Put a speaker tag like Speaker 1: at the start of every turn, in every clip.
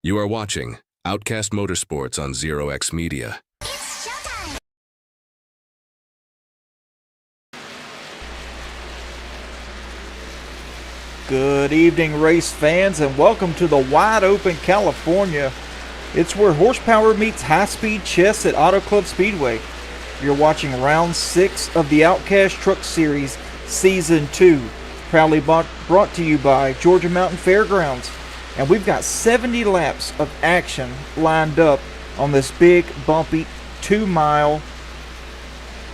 Speaker 1: You are watching Outcast Motorsports on Zero X Media.
Speaker 2: Good evening, race fans, and welcome to the wide open California. It's where horsepower meets high-speed chess at Auto Club Speedway. You're watching round 6 of the Outcast Truck Series Season 2, proudly brought to you by Georgia Mountain Fairgrounds. And we've got 70 laps of action lined up on this big, bumpy 2-mile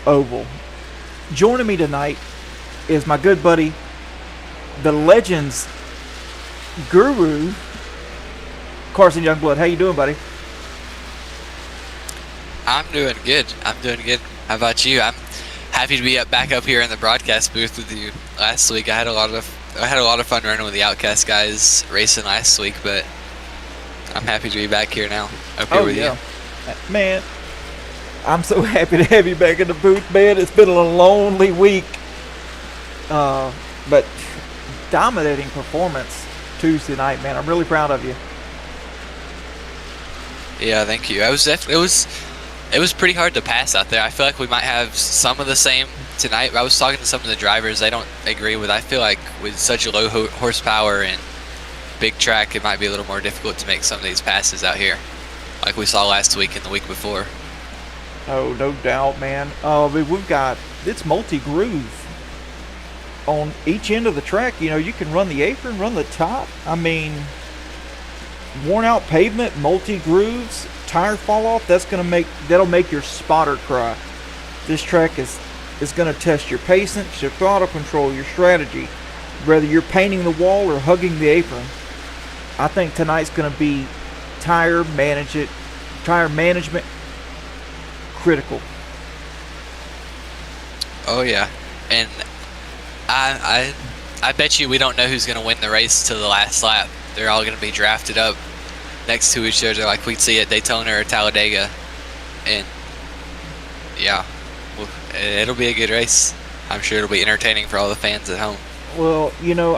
Speaker 2: oval. Joining me tonight is my good buddy, the Legends Guru, Carson Youngblood. How you doing, buddy?
Speaker 3: I'm doing good. How about you? I'm happy to be back up here in the broadcast booth with you. Last week I had a lot of fun running with the Outcast guys racing last week, but I'm happy to be back here now up here with you.
Speaker 2: Man, I'm so happy to have you back in the booth, man. It's been a lonely week, but dominating performance Tuesday night, man. I'm really proud of you.
Speaker 3: Yeah, thank you. It was pretty hard to pass out there. I feel like we might have some of the same tonight. I was talking to some of the drivers. They don't agree with. I feel like with such a low horsepower and big track, it might be a little more difficult to make some of these passes out here, like we saw last week and the week before.
Speaker 2: Oh, no doubt, man. It's multi-groove on each end of the track. You know, you can run the apron, run the top. I mean, worn out pavement, multi-grooves, tire fall off. That'll make your spotter cry. This track is going to test your patience, your throttle control, your strategy, whether you're painting the wall or hugging the apron. I think tonight's going to be tire management critical.
Speaker 3: Oh yeah, and I bet you we don't know who's going to win the race till the last lap. They're all going to be drafted up next to each other like we'd see at Daytona or Talladega. And yeah, it'll be a good race. I'm sure it'll be entertaining for all the fans at home.
Speaker 2: Well, you know,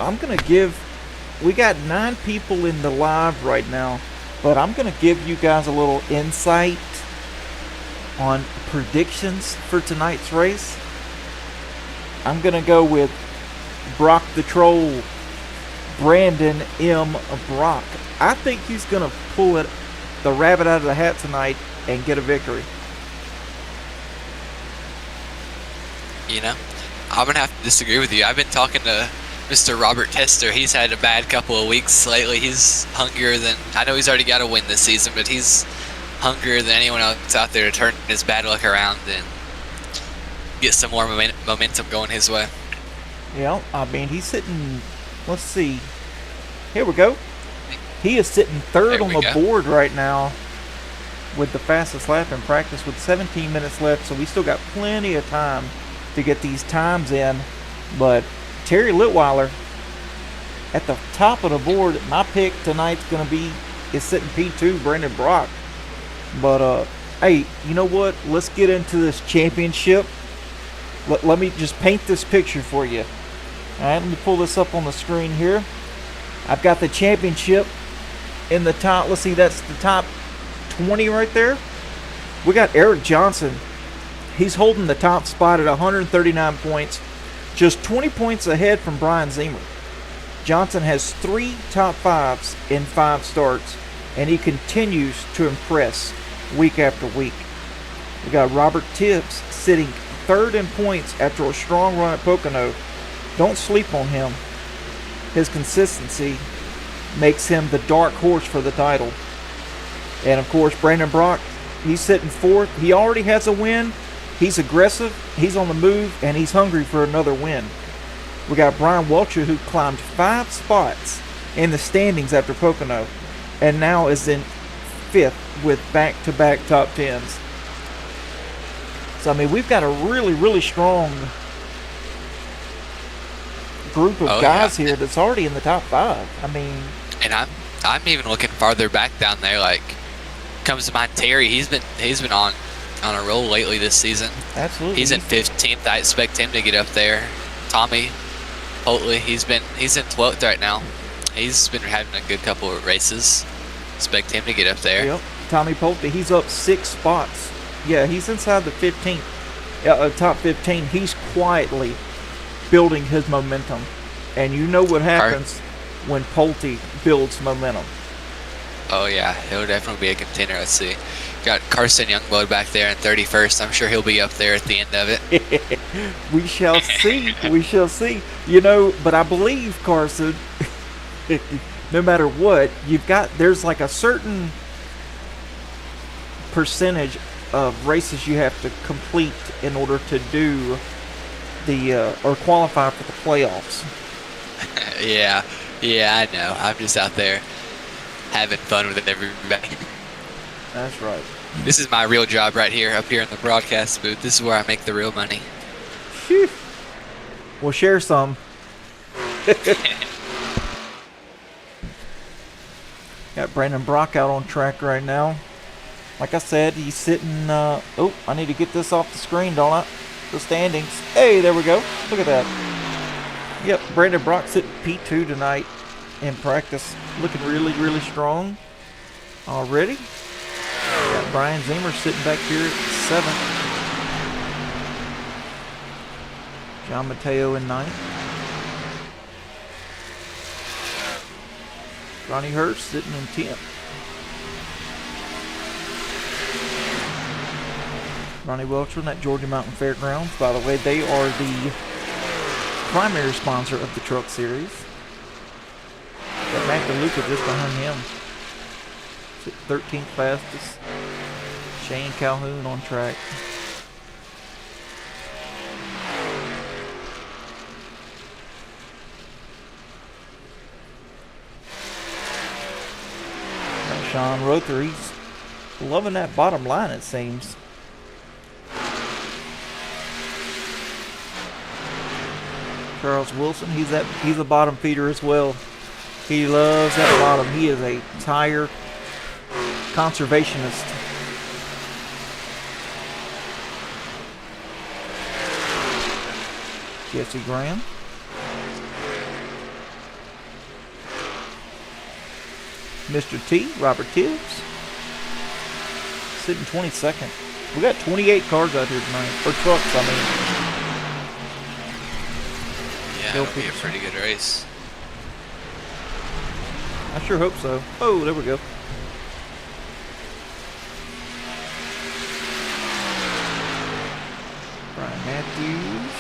Speaker 2: we got 9 people in the live right now, but I'm going to give you guys a little insight on predictions for tonight's race. I'm going to go with Brock the Troll, Brandon M. Brock. I think he's going to pull the rabbit out of the hat tonight and get a victory.
Speaker 3: You know, I'm going to have to disagree with you. I've been talking to Mr. Robert Tester. He's had a bad couple of weeks lately. He's hungrier than, I know he's already got a win this season, but he's hungrier than anyone else out there to turn his bad luck around and get some more momentum going his way.
Speaker 2: Yeah, I mean, he's sitting, let's see, here we go. He is sitting third on the board right now with the fastest lap in practice with 17 minutes left, so we still got plenty of time to get these times in. But Terry Litweiler at the top of the board. My pick tonight's is sitting P2, Brandon Brock. But hey, you know what? Let's get into this championship. Let me just paint this picture for you. All right, let me pull this up on the screen here. I've got the championship in the top. Let's see, that's the top 20 right there. We got Eric Johnson. He's holding the top spot at 139 points, just 20 points ahead from Brian Zemer. Johnson has 3 top 5s in 5 starts, and he continues to impress week after week. We got Robert Tibbs sitting 3rd in points after a strong run at Pocono. Don't sleep on him. His consistency makes him the dark horse for the title. And of course, Brandon Brock, he's sitting 4th. He already has a win. He's aggressive, he's on the move, and he's hungry for another win. We got Brian Welcher, who climbed 5 spots in the standings after Pocono, and now is in 5th with back-to-back top 10s. So, I mean, we've got a really, really strong group of guys here that's already in the top 5. I mean,
Speaker 3: and I'm even looking farther back down there. Like, comes to mind Terry. He's been on a roll lately this season.
Speaker 2: Absolutely.
Speaker 3: He's in 15th. I expect him to get up there. Tommy Holtley, he's in 12th right now. He's been having a good couple of races. expect him to get up there.
Speaker 2: Yep. Tommy Pulte, he's up 6 spots. Yeah, he's inside the 15th. Top 15. He's quietly building his momentum. And you know what happens when Pulte builds momentum.
Speaker 3: Oh, yeah. He'll definitely be a contender. Let's see. Got Carson Youngblood back there in 31st. I'm sure he'll be up there at the end of it.
Speaker 2: We shall see. We shall see. You know, but I believe, Carson, no matter what, there's like a certain percentage of races you have to complete in order to do or qualify for the playoffs.
Speaker 3: Yeah, I know. I'm just out there having fun with everybody.
Speaker 2: That's right.
Speaker 3: This is my real job right here, up here in the broadcast booth. This is where I make the real money.
Speaker 2: Phew. We'll share some. Got Brandon Brock out on track right now. Like I said, he's sitting... I need to get this off the screen, don't I? The standings. Hey, there we go. Look at that. Yep, Brandon Brock sitting P2 tonight in practice. Looking really, really strong already. Got Brian Zimmer sitting back here at 7th. John Mateo in 9th. Ronnie Hurst sitting in 10th. Ronnie Welchman at Georgia Mountain Fairgrounds. By the way, they are the primary sponsor of the Truck Series. Got Matt DeLuca just behind him. 13th fastest. Shane Calhoun on track. Got Sean Rother, he's loving that bottom line, it seems. Charles Wilson, he's a bottom feeder as well. He loves that bottom. He is a tire conservationist. Jesse Graham. Mr. T, Robert Tibbs. Sitting 22nd. We got 28 cars out here tonight. Or trucks, I mean.
Speaker 3: Yeah, it'll be a pretty good race.
Speaker 2: I sure hope so. Oh, there we go. Brian Matthews.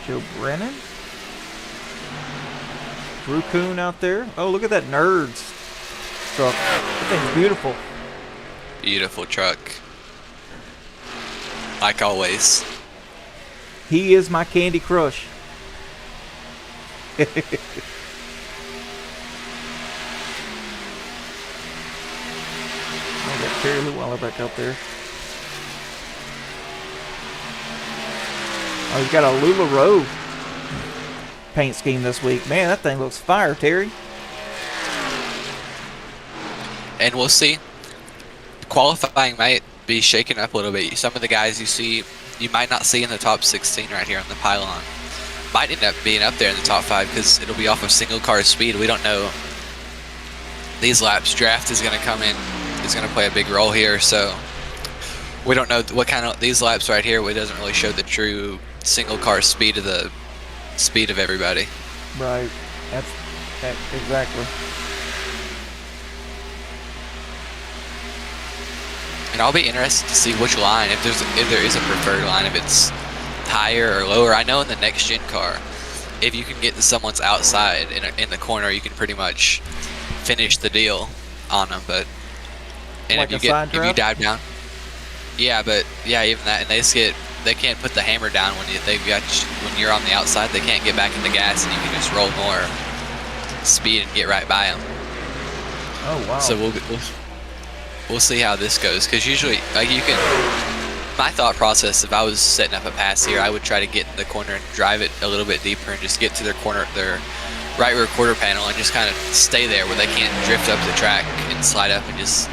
Speaker 2: Joe Brennan. Drew Kuhn out there. Oh, look at that Nerds truck. That thing's beautiful.
Speaker 3: Beautiful truck. Like always.
Speaker 2: He is my Candy Crush. I got Terry Leweiler back up there. Oh, he's got a LuLaRoe paint scheme this week. Man, that thing looks fire, Terry.
Speaker 3: And we'll see. Qualifying might be shaken up a little bit. Some of the guys you might not see in the top 16 right here on the pylon might end up being up there in the top 5 because it'll be off of single car speed. We don't know. These laps, draft is going to come in, is going to play a big role here. So we don't know what kind of these laps right here. It doesn't really show the true single car speed of the speed of everybody.
Speaker 2: Right. That's exactly.
Speaker 3: And I'll be interested to see which line, if there is a preferred line, if it's higher or lower. I know in the next gen car, if you can get to someone's outside in the corner, you can pretty much finish the deal on them. But
Speaker 2: like
Speaker 3: if
Speaker 2: you
Speaker 3: dive down, even that, and they can't put the hammer down when you're on the outside. They can't get back in the gas, and you can just roll more speed and get right by them.
Speaker 2: Oh wow!
Speaker 3: So we'll see how this goes, because usually you can. My thought process, if I was setting up a pass here, I would try to get in the corner and drive it a little bit deeper and just get to their right rear quarter panel and just kind of stay there where they can't drift up the track and slide up and just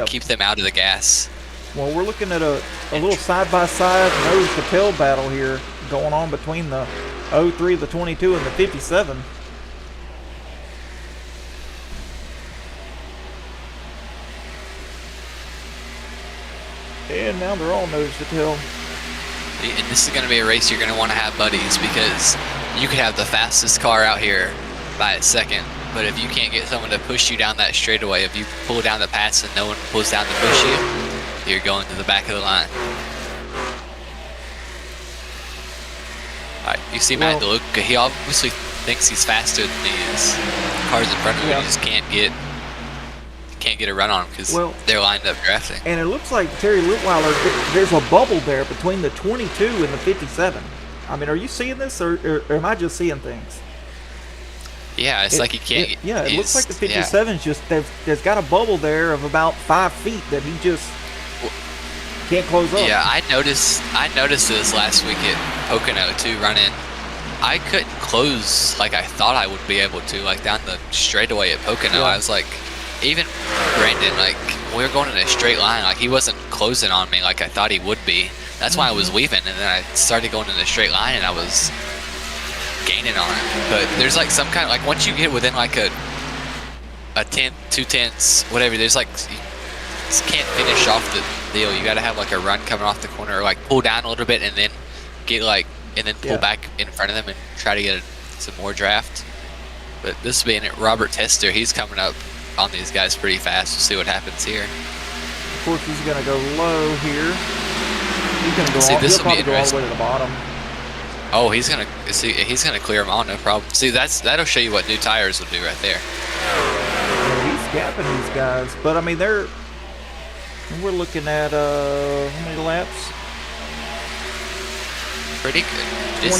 Speaker 3: keep them out of the gas.
Speaker 2: Well, we're looking at a little side-by-side nose to tail battle here going on between the 03, the 22, and the 57. And now they're all nose to tail.
Speaker 3: And this is going to be a race you're going to want to have buddies, because you could have the fastest car out here by a second, but if you can't get someone to push you down that straightaway, if you pull down the pass and no one pulls down to push you, you're going to the back of the line. Alright, you see Matt DeLuca, he obviously thinks he's faster than he is. Cars in front of him, he just can't get a run on him because they're lined up drafting.
Speaker 2: And it looks like Terry Litweiler, there's a bubble there between the 22 and the 57. I mean, are you seeing this, or am I just seeing things?
Speaker 3: Yeah, it's like he can't.
Speaker 2: It looks like the 57's just there's got a bubble there of about 5 feet that he just can't close up.
Speaker 3: Yeah, I noticed this last week at Pocono too. Running, I couldn't close like I thought I would be able to, like down the straightaway at Pocono. I was like, even Brandon, like we were going in a straight line, like he wasn't closing on me like I thought he would be. That's why I was weaving, and then I started going in a straight line, and I was gaining on it. But there's like some kind of, like once you get within like a tenth, 2 tenths, whatever, there's like you just can't finish off the deal. You got to have like a run coming off the corner, or like pull down a little bit and then get like, and then pull back in front of them and try to get some more draft. But this being it, Robert Tester, he's coming up on these guys pretty fast. We'll see what happens here.
Speaker 2: Of course, he's going to go low here. He's going to go
Speaker 3: see, this will be
Speaker 2: go all the way to the bottom.
Speaker 3: Oh, he's gonna clear them all, no problem. See, that'll show you what new tires will do right there.
Speaker 2: Yeah, he's gapping these guys, but I mean we're looking at how many laps?
Speaker 3: Pretty good.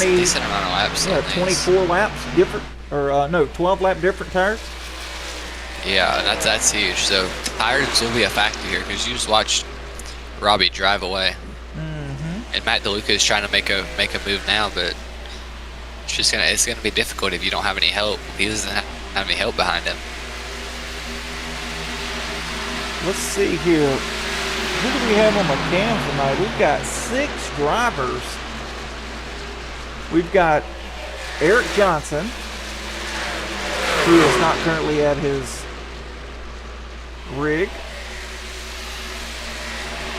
Speaker 3: Decent amount of laps.
Speaker 2: Yeah, 24 laps different, or no, 12 lap different tires.
Speaker 3: Yeah, that's huge. So tires will be a factor here because you just watched Robbie drive away. And Matt DeLuca is trying to make a move now, but it's gonna be difficult if you don't have any help. He doesn't have any help behind him.
Speaker 2: Let's see here. Who do we have on the cam tonight? We've got 6 drivers. We've got Eric Johnson, who is not currently at his rig.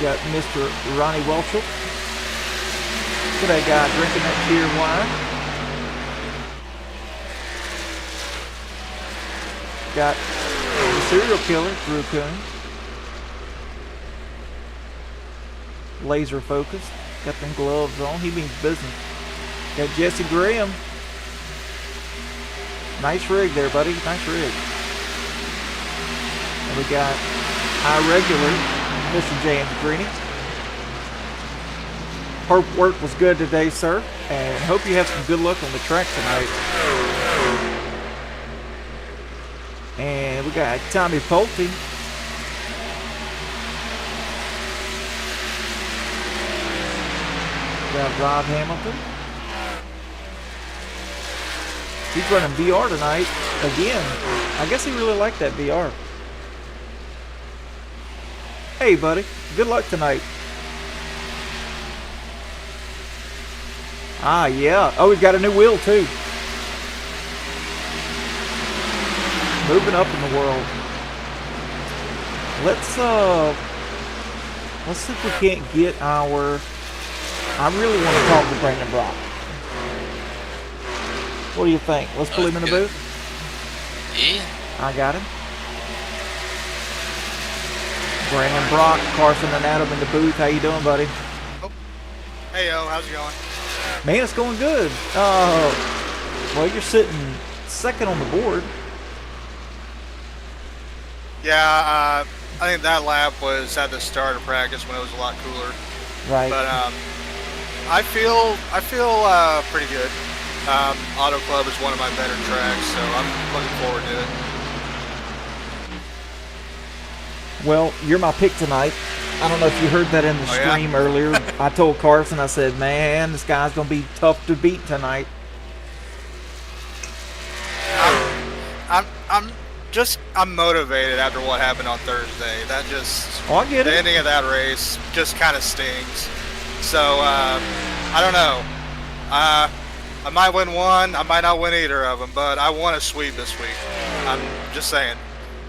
Speaker 2: Got Mr. Ronnie Welchel. Look at that guy drinking that beer wine. Got the serial killer, Drew Coon. Laser focused. Got them gloves on. He means business. Got Jesse Graham. Nice rig there, buddy. Nice rig. And we got our regular, Mr. James Greeny. Hope work was good today, sir, and hope you have some good luck on the track tonight. And we got Tommy Pulte. Got Rob Hamilton. He's running VR tonight again. I guess he really liked that VR. Hey, buddy. Good luck tonight. Ah, yeah. Oh, we've got a new wheel, too. Moving up in the world. Let's see if we can't get our... I really want to talk to Brandon Brock. What do you think? Let's pull him in the booth?
Speaker 3: Yeah.
Speaker 2: I got him. Brandon Brock, Carson and Adam in the booth. How you doing, buddy?
Speaker 4: Oh. Hey, yo. How's it going?
Speaker 2: Man, it's going good. Well, you're sitting second on the board.
Speaker 4: Yeah, I think that lap was at the start of practice when it was a lot cooler.
Speaker 2: Right.
Speaker 4: But I feel pretty good. Auto Club is one of my better tracks, so I'm looking forward to it.
Speaker 2: Well, you're my pick tonight. I don't know if you heard that in the stream earlier. I told Carson, I said, man, this guy's going to be tough to beat tonight.
Speaker 4: I'm motivated after what happened on Thursday. That just,
Speaker 2: I get it.
Speaker 4: The ending of that race just kind of stings. So, I don't know. I might win one. I might not win either of them, but I want to sweep this week. I'm just saying.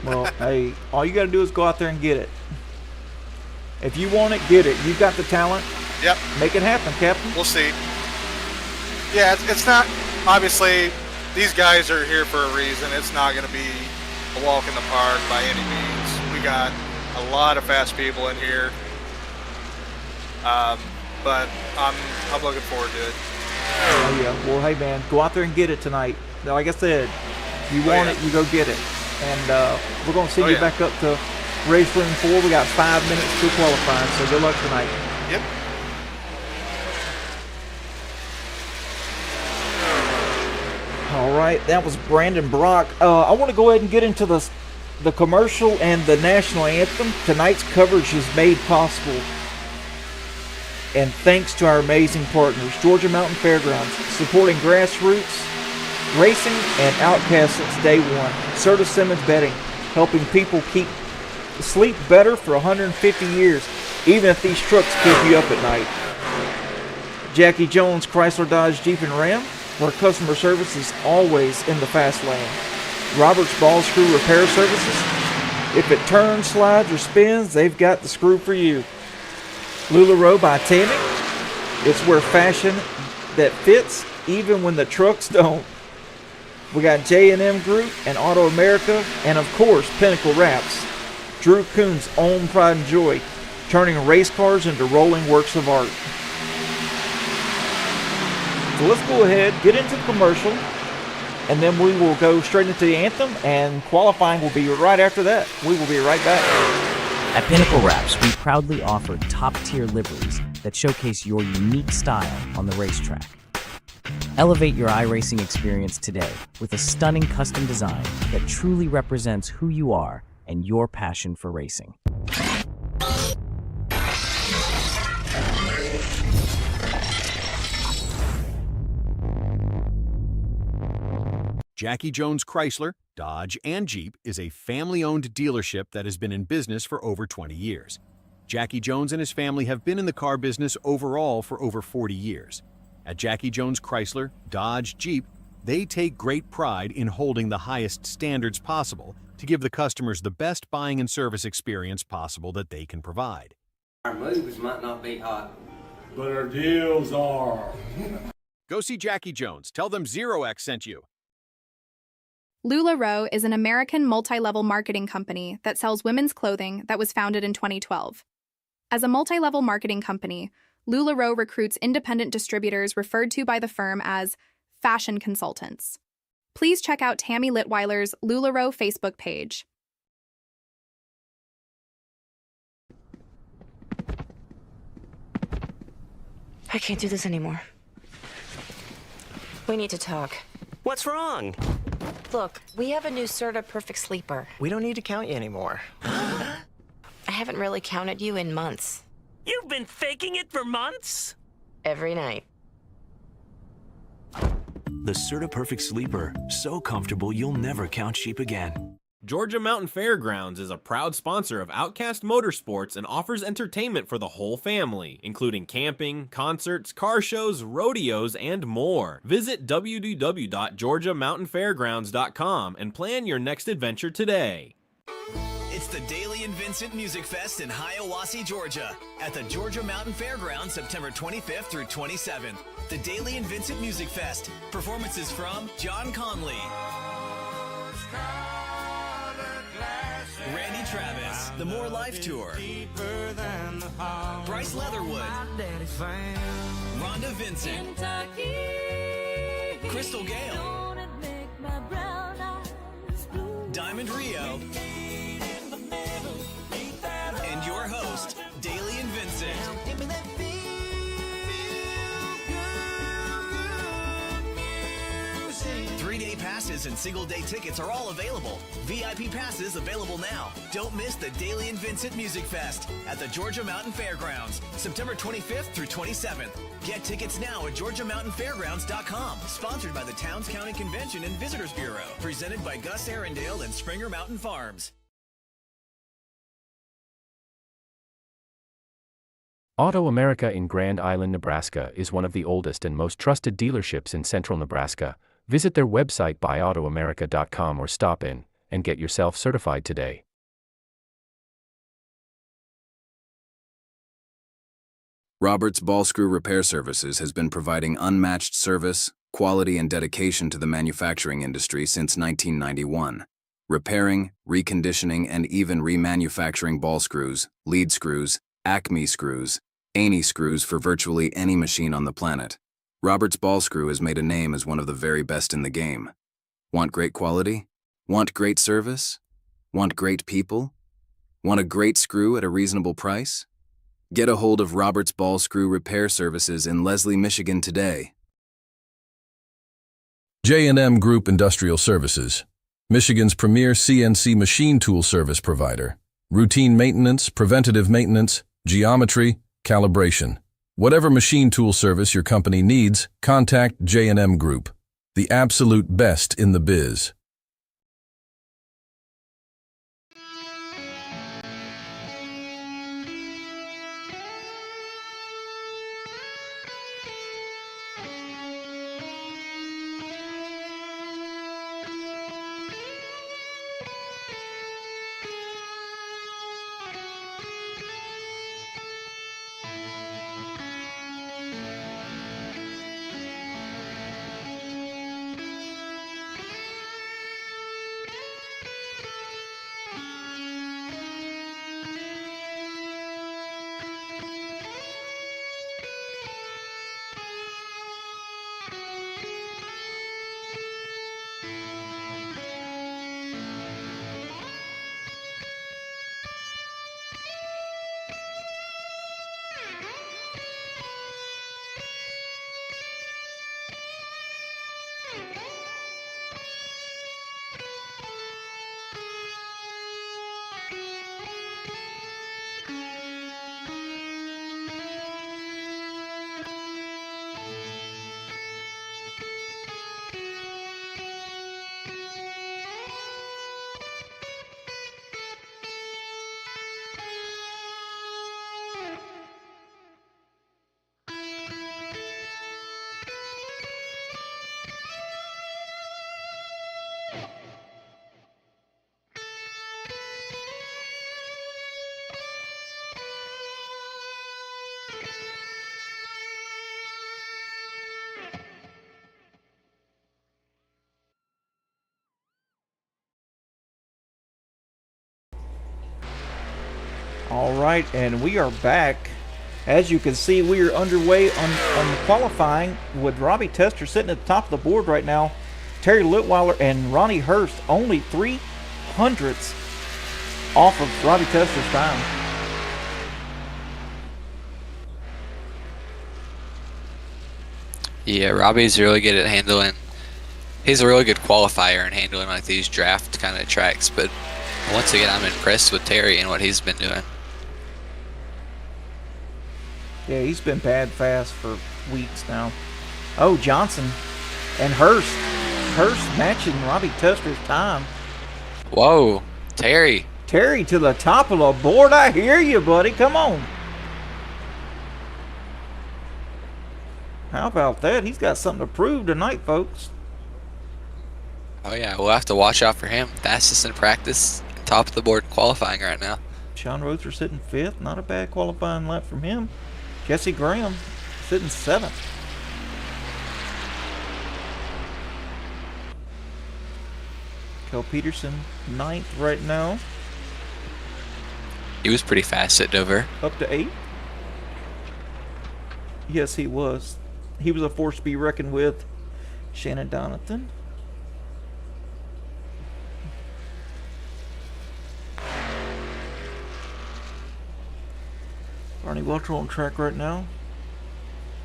Speaker 2: Well, hey, all you got to do is go out there and get it. If you want it, get it. You've got the talent.
Speaker 4: Yep.
Speaker 2: Make it happen, Captain.
Speaker 4: We'll see. Yeah, it's not, obviously, these guys are here for a reason. It's not going to be a walk in the park by any means. We got a lot of fast people in here. But I'm looking forward to it.
Speaker 2: Oh, yeah. Well, hey, man, go out there and get it tonight. Like I said, you want it, you go get it. And we're going to send you back up to race room 4. We got 5 minutes to qualify, so good luck tonight.
Speaker 4: Yep.
Speaker 2: All right, that was Brandon Brock. I want to go ahead and get into the commercial and the national anthem. Tonight's coverage is made possible, and thanks to our amazing partners, Georgia Mountain Fairgrounds, supporting grassroots racing and Outcast since day one. Serta Simmons Betting, helping people sleep better for 150 years, even if these trucks keep you up at night. Jackie Jones Chrysler Dodge Jeep and Ram, where customer service is always in the fast lane. Roberts Ball Screw Repair Services. If it turns, slides, or spins, they've got the screw for you. LuLaRoe by Tammy. It's where fashion that fits even when the trucks don't. We got J&M Group and Auto America, and of course Pinnacle Wraps. Drew Coon's own pride and joy, turning race cars into rolling works of art. So let's go ahead, get into the commercial, and then we will go straight into the anthem, and qualifying will be right after that. We will be right back.
Speaker 5: At Pinnacle Wraps, we proudly offer top-tier liveries that showcase your unique style on the racetrack. Elevate your iRacing experience today with a stunning custom design that truly represents who you are and your passion for racing.
Speaker 6: Jackie Jones Chrysler, Dodge, and Jeep is a family-owned dealership that has been in business for over 20 years. Jackie Jones and his family have been in the car business overall for over 40 years. At Jackie Jones Chrysler, Dodge, Jeep, they take great pride in holding the highest standards possible to give the customers the best buying and service experience possible that they can provide.
Speaker 7: Our moves might not be hot,
Speaker 8: but our deals are.
Speaker 6: Go see Jackie Jones. Tell them Zero X sent you.
Speaker 9: LuLaRoe is an American multi-level marketing company that sells women's clothing that was founded in 2012. As a multi-level marketing company, LuLaRoe recruits independent distributors referred to by the firm as fashion consultants. Please check out Tammy Litweiler's LuLaRoe Facebook page.
Speaker 10: I can't do this anymore. We need to talk.
Speaker 11: What's wrong?
Speaker 10: Look, we have a new Serta Perfect Sleeper.
Speaker 11: We don't need to count you anymore.
Speaker 10: I haven't really counted you in months.
Speaker 11: You've been faking it for months?
Speaker 10: Every night.
Speaker 12: The Serta Perfect Sleeper. So comfortable you'll never count sheep again.
Speaker 13: Georgia Mountain Fairgrounds is a proud sponsor of Outcast Motorsports and offers entertainment for the whole family, including camping, concerts, car shows, rodeos, and more. Visit www.georgiamountainfairgrounds.com and plan your next adventure today.
Speaker 14: It's the Daly and Vincent Music Fest in Hiawassee, Georgia, at the Georgia Mountain Fairgrounds, September 25th through 27th. The Daly and Vincent Music Fest. Performances from John Conley, Randy Travis, The More Life Tour, Bryce Leatherwood, Rhonda Vincent, Crystal Gale, Diamond Rio, and your host, Daly and Vincent. 3-day passes and single-day tickets are all available. VIP passes available now. Don't miss the Daly and Vincent Music Fest at the Georgia Mountain Fairgrounds, September 25th through 27th. Get tickets now at GeorgiaMountainFairgrounds.com. Sponsored by the Towns County Convention and Visitors Bureau. Presented by Gus Arundel and Springer Mountain Farms.
Speaker 15: Auto America in Grand Island, Nebraska is one of the oldest and most trusted dealerships in central Nebraska. Visit their website buyautoamerica.com or stop in and get yourself certified today.
Speaker 1: Roberts Ball Screw Repair Services has been providing unmatched service, quality, and dedication to the manufacturing industry since 1991. Repairing, reconditioning, and even remanufacturing ball screws, lead screws, Acme screws, Aney screws for virtually any machine on the planet. Roberts Ball Screw has made a name as one of the very best in the game. Want great quality? Want great service? Want great people? Want a great screw at a reasonable price? Get a hold of Roberts Ball Screw Repair Services in Leslie, Michigan today.
Speaker 16: J&M Group Industrial Services, Michigan's premier CNC machine tool service provider. Routine maintenance, preventative maintenance, geometry, calibration. Whatever machine tool service your company needs, contact J&M Group, the absolute best in the biz.
Speaker 2: All right, and we are back. As you can see, we are underway on qualifying with Robbie Tester sitting at the top of the board right now. Terry Litweiler and Ronnie Hurst only 300ths off of Robbie Tester's time.
Speaker 3: Yeah, Robbie's really good at handling. He's a really good qualifier in handling like these draft kind of tracks, but once again, I'm impressed with Terry and what he's been doing.
Speaker 2: Yeah, he's been bad fast for weeks now. Oh, Johnson and Hurst. Hurst matching Robbie Tester's time.
Speaker 3: Whoa, Terry.
Speaker 2: Terry to the top of the board. I hear you, buddy. Come on. How about that? He's got something to prove tonight, folks.
Speaker 3: Oh, yeah, we'll have to watch out for him. Fastest in practice, top of the board qualifying right now.
Speaker 2: Sean Rother sitting 5th. Not a bad qualifying lap from him. Jesse Graham sitting 7th. Kel Peterson 9th right now.
Speaker 3: He was pretty fast at Dover.
Speaker 2: Up to 8th. Yes, he was. He was a force to be reckoned with. Shannon Donathan. Barney Welcher on track right now.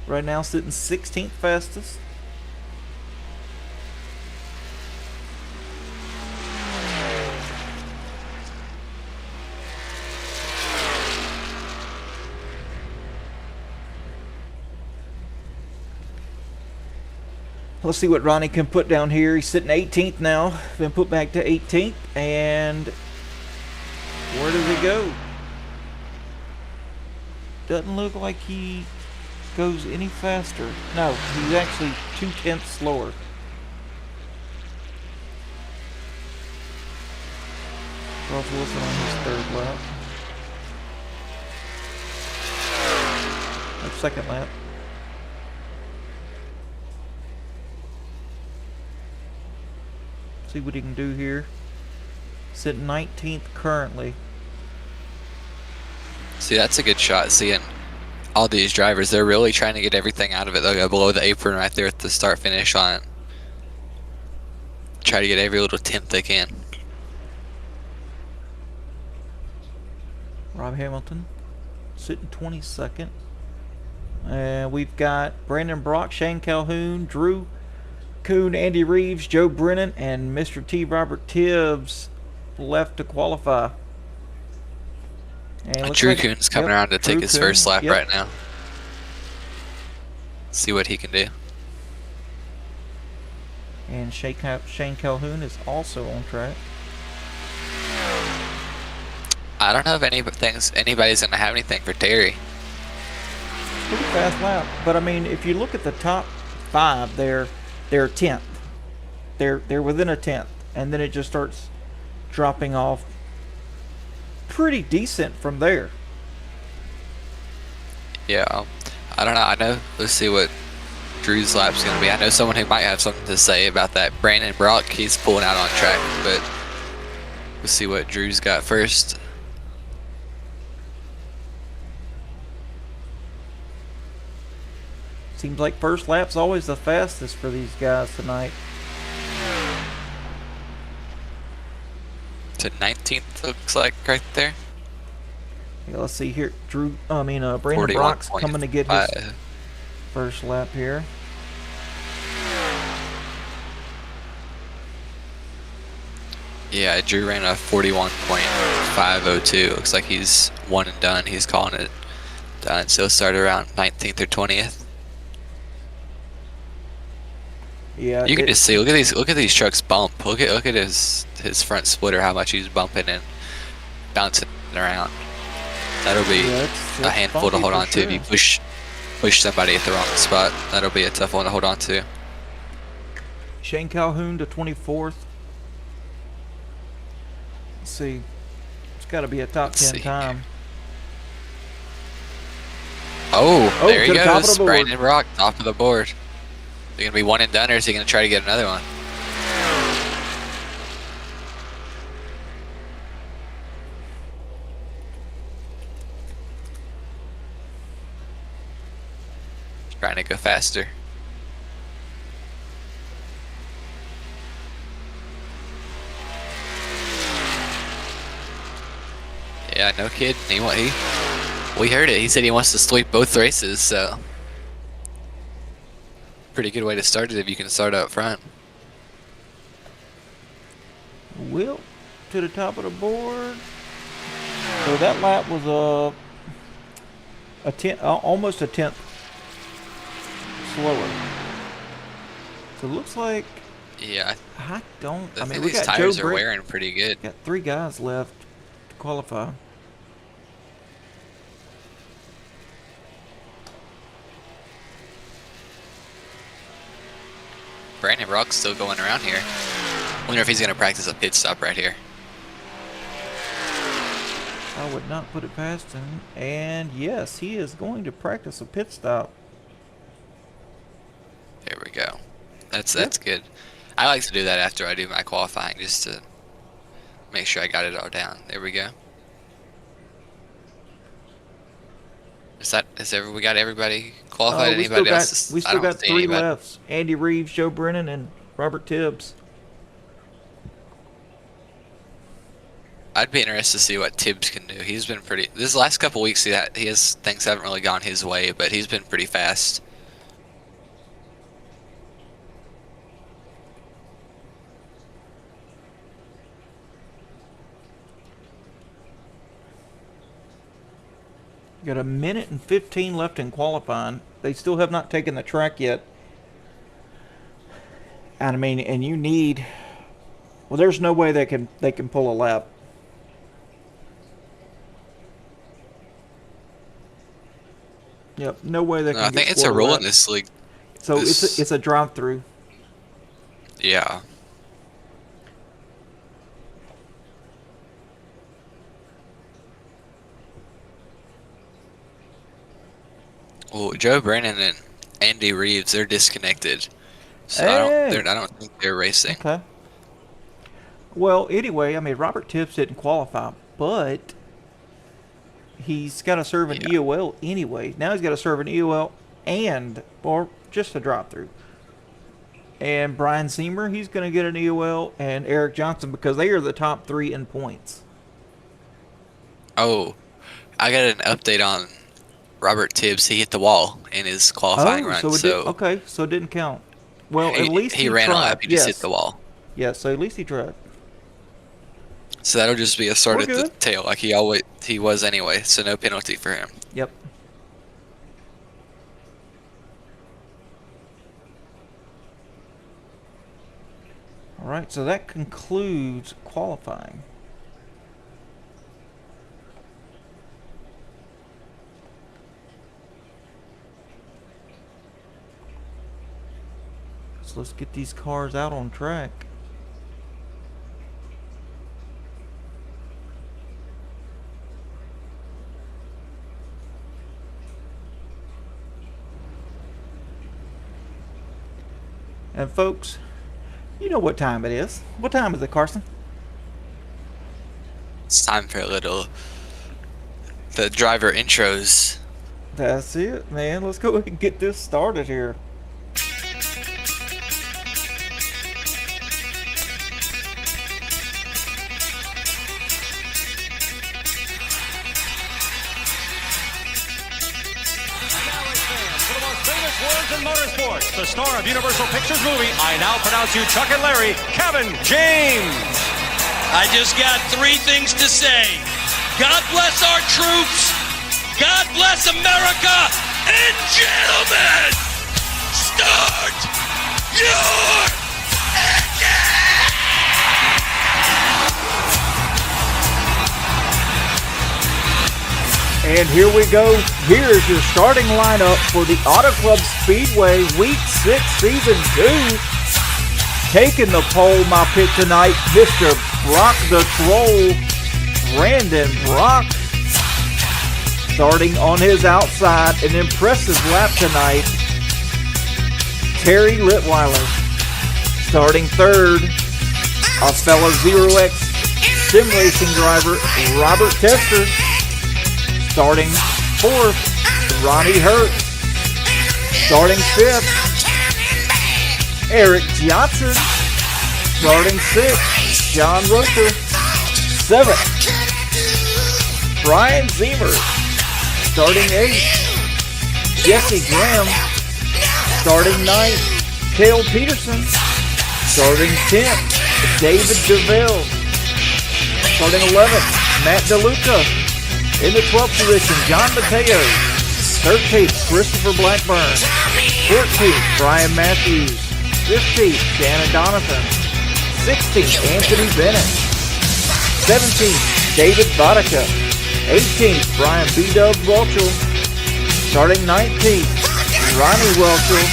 Speaker 2: Right now sitting 16th fastest. Let's see what Ronnie can put down here. He's sitting 18th now. Been put back to 18th. And where does he go? Doesn't look like he goes any faster. No, he's actually 2/10 slower. Charles Wilson on his 3rd lap. second lap. See what he can do here. Sitting 19th currently.
Speaker 3: See, that's a good shot. Seeing all these drivers, they're really trying to get everything out of it. They'll go below the apron right there at the start finish line. Try to get every little tenth they can.
Speaker 2: Rob Hamilton sitting 22nd. And we've got Brandon Brock, Shane Calhoun, Drew Kuhn, Andy Reeves, Joe Brennan, and Mr. T. Robert Tibbs left to qualify. And
Speaker 3: Drew Kuhn's coming around to take his first lap right now. See what he can do.
Speaker 2: And Shane Calhoun is also on track.
Speaker 3: I don't know if anybody's going to have anything for Terry.
Speaker 2: Pretty fast lap. But, I mean, if you look at the top 5, they're 10th. They're within a 10th. And then it just starts dropping off pretty decent from there.
Speaker 3: Yeah, I don't know. I know. Let's see what Drew's lap's going to be. I know someone who might have something to say about that. Brandon Brock, he's pulling out on track, but we'll see what Drew's got first.
Speaker 2: Seems like first lap's always the fastest for these guys tonight.
Speaker 3: To 19th looks like right there.
Speaker 2: Yeah, let's see here. Brandon Brock's coming to get his first lap here.
Speaker 3: Yeah, Drew ran a 41.502. Looks like he's one and done. He's calling it done. So he'll start around 19th or 20th.
Speaker 2: Yeah,
Speaker 3: you can just see. Look at these trucks bump. Look at his front splitter. How much he's bumping and bouncing around. That'll be a handful to hold on to if you push somebody at the wrong spot. That'll be a tough one to hold on to.
Speaker 2: Shane Calhoun to 24th. Let's see. It's got to be a top 10 time.
Speaker 3: Oh, there he goes. Brandon Brock, top of the board. Is he going to be one and done, or is he going to try to get another one? Trying to go faster. Yeah, no kidding. We heard it. He said he wants to sweep both races, so pretty good way to start it if you can start up front.
Speaker 2: Will to the top of the board. So that lap was almost a tenth slower. So it looks like.
Speaker 3: Yeah.
Speaker 2: I mean,
Speaker 3: these tires are wearing pretty good.
Speaker 2: Got 3 guys left to qualify.
Speaker 3: Brandon Brock's still going around here. Wonder if he's going to practice a pit stop right here.
Speaker 2: I would not put it past him. And yes, he is going to practice a pit stop.
Speaker 3: There we go. That's good. I like to do that after I do my qualifying just to make sure I got it all down. There we go. We got everybody qualified? Anybody else?
Speaker 2: We still got 3 left. Andy Reeves, Joe Brennan, and Robert Tibbs.
Speaker 3: I'd be interested to see what Tibbs can do. He's been pretty. This last couple weeks, things haven't really gone his way, but he's been pretty fast.
Speaker 2: Got 1 minute and 15 left in qualifying. They still have not taken the track yet. And I mean, and you need. Well, there's no way they can pull a lap. Yep, no way they can.
Speaker 3: I think it's a rule in this league.
Speaker 2: So it's a drive-through.
Speaker 3: Yeah. Well, Joe Brennan and Andy Reeves, they're disconnected. So
Speaker 2: Hey.
Speaker 3: I don't think they're racing.
Speaker 2: Okay. Well, anyway, I mean, Robert Tibbs didn't qualify, but he's got to serve an EOL anyway. Now he's got to serve an EOL or just a drive-through. And Brian Seymour, he's going to get an EOL, and Eric Johnson, because they are the top 3 in points.
Speaker 3: Oh, I got an update on Robert Tibbs. He hit the wall in his qualifying run.
Speaker 2: Okay, so it didn't count. Well, at least
Speaker 3: he ran
Speaker 2: tried.
Speaker 3: a lap. He just hit the wall.
Speaker 2: Yeah, so at least he tried.
Speaker 3: So that'll just be a start
Speaker 2: We're
Speaker 3: at
Speaker 2: good.
Speaker 3: the tail, like he was anyway. So no penalty for him.
Speaker 2: Yep. All right, so that concludes qualifying. So let's get these cars out on track. And folks, you know what time it is. What time is it, Carson?
Speaker 3: It's time for the driver intros.
Speaker 2: That's it, man. Let's go ahead and get this started here.
Speaker 17: Words in motorsports, the star of Universal Pictures movie, I now pronounce you Chuck and Larry, Kevin James.
Speaker 18: I just got 3 things to say. God bless our troops. God bless America. And gentlemen, start your
Speaker 2: And here we go. Here's your starting lineup for the Auto Club Speedway Week 6 Season 2. Taking the pole, my pick tonight, Mr. Brock the Troll, Brandon Brock. Starting on his outside, an impressive lap tonight, Terry Litweiler. Starting third, our fellow 0X sim racing driver, Robert Tester. Starting fourth, Ronnie Hurt. Starting fifth, Eric Johnson. Starting sixth, John Roper. Seventh, Brian Ziemer. Starting eighth, Jesse Graham. Starting ninth, Cale Peterson. Starting 10th, David DeVille. Starting 11th, Matt DeLuca. In the 12th position, John Mateo. 13th, Christopher Blackburn. 14th, Brian Matthews. 15th, Shannon Donovan. 16th, Anthony Bennett. 17th, David Boddica. 18th, Brian B-Dub Welchel. Starting 19th, Ronnie Welchel.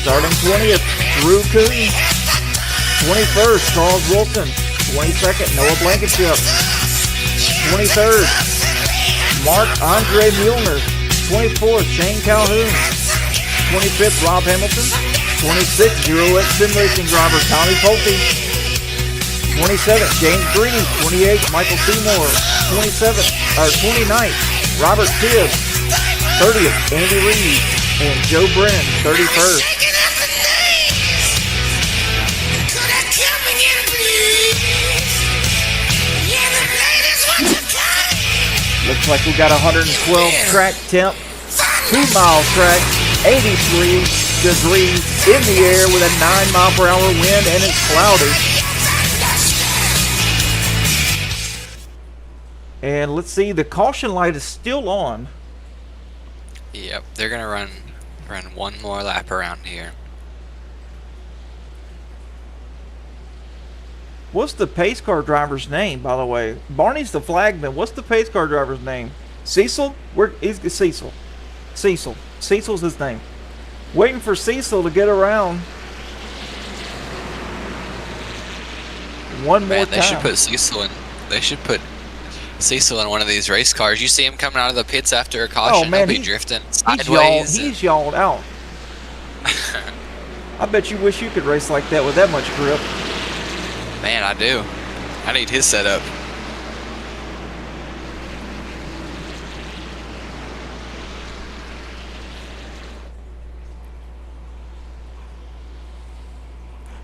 Speaker 2: Starting 20th, Drew Coon. 21st, Charles Wilson. 22nd, Noah Blankenship. 23rd, Mark-Andre Mueller. 24th, Shane Calhoun. 25th, Rob Hamilton. 26th, 0X Sim Racing driver Tommy Pulte. 27th, James Green. 28th, Michael Seymour. 29th, Robert Tibbs. 30th, Andy Reeves. And Joe Brennan, 31st. Looks like we got 112 track temp, 2-mile track, 83 degrees in the air with a 9-mile-per-hour wind, and it's cloudy. And let's see, the caution light is still on.
Speaker 3: Yep, they're gonna run one more lap around here.
Speaker 2: What's the pace car driver's name, by the way? Barney's the flagman. What's the pace car driver's name? Cecil? He's Cecil. Cecil. Cecil's his name. Waiting for Cecil to get around. One more time.
Speaker 3: They should put Cecil in. They should put Cecil in one of these race cars. You see him coming out of the pits after a caution.
Speaker 2: Oh, man,
Speaker 3: He'll be drifting sideways.
Speaker 2: He's yawed out. I bet you wish you could race like that with that much grip.
Speaker 3: Man, I do. I need his setup.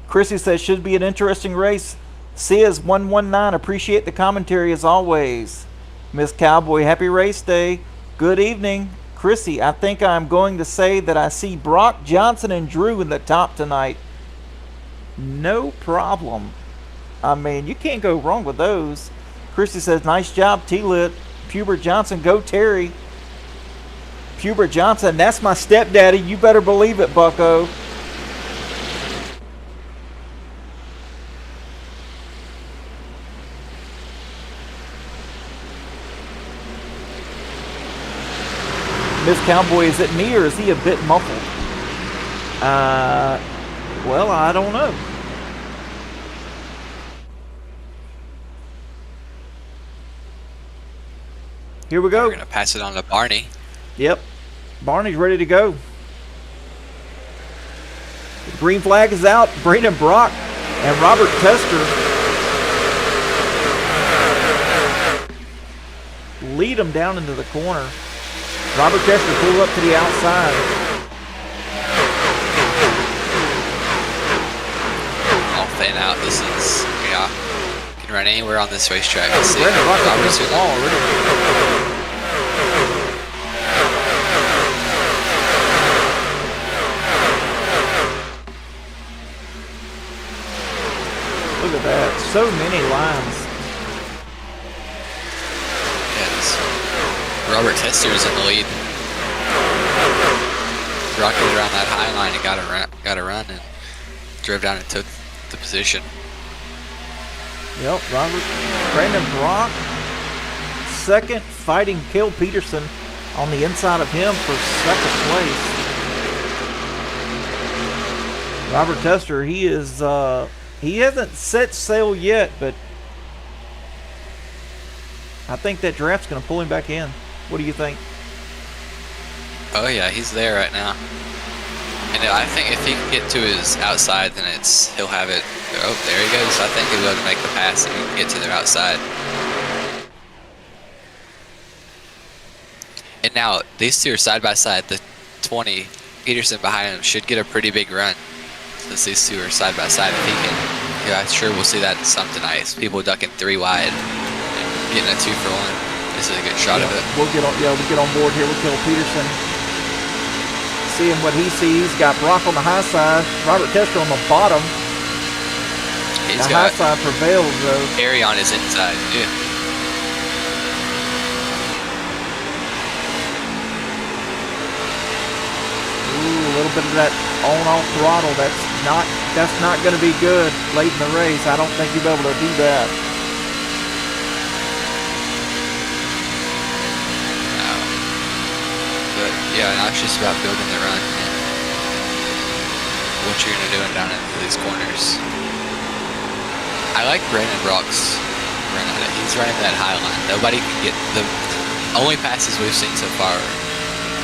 Speaker 2: Chrissy says, should be an interesting race. Sis119, appreciate the commentary as always. Miss Cowboy, happy race day. Good evening. Chrissy, I think I'm going to say that I see Brock, Johnson, and Drew in the top tonight. No problem. I mean, you can't go wrong with those. Chrissy says, nice job, T-Lit. Pubert Johnson, go Terry. Pubert Johnson, that's my stepdaddy. You better believe it, bucko. Miss Cowboy, is it me or is he a bit muffled? Well, I don't know. Here we go.
Speaker 3: We're going to pass it on to Barney.
Speaker 2: Yep. Barney's ready to go. The green flag is out. Brandon Brock and Robert Tester lead him down into the corner. Robert Tester pulled up to the outside.
Speaker 3: All fan out. This is, yeah. Can run anywhere on this racetrack. Let's see.
Speaker 2: Brandon Brock against the wall already. Look at that. So many lines.
Speaker 3: Robert Tester is in the lead. Rocket around that high line and got a run and drove down and took the position.
Speaker 2: Yep, Brandon Brock, second, fighting Cale Peterson on the inside of him for second place. Robert Tester, he hasn't set sail yet, but I think that draft's going to pull him back in. What do you think?
Speaker 3: Oh yeah, he's there right now. And I think if he can get to his outside, then he'll have it. Oh, there he goes. I think he'll be able to make the pass if he can get to their outside. And now these two are side by side. The 20, Peterson behind him, should get a pretty big run since these two are side by side. If he can, yeah, I'm sure we'll see that some tonight. People ducking 3 wide, and getting a 2 for 1. This is a good shot of it.
Speaker 2: We'll get on board here with Cale Peterson. Seeing what he sees. Got Brock on the high side. Robert Tester on the bottom.
Speaker 3: He's
Speaker 2: the
Speaker 3: got
Speaker 2: high side prevails though.
Speaker 3: Harry on his inside. Yeah.
Speaker 2: Ooh, a little bit of that on-off throttle. That's not going to be good late in the race. I don't think you'll be able to do that.
Speaker 3: Yeah, now it's just about building the run and what you're going to do down into these corners. I like Brandon Brock's run at it. He's running that high line. Nobody can get the only passes we've seen so far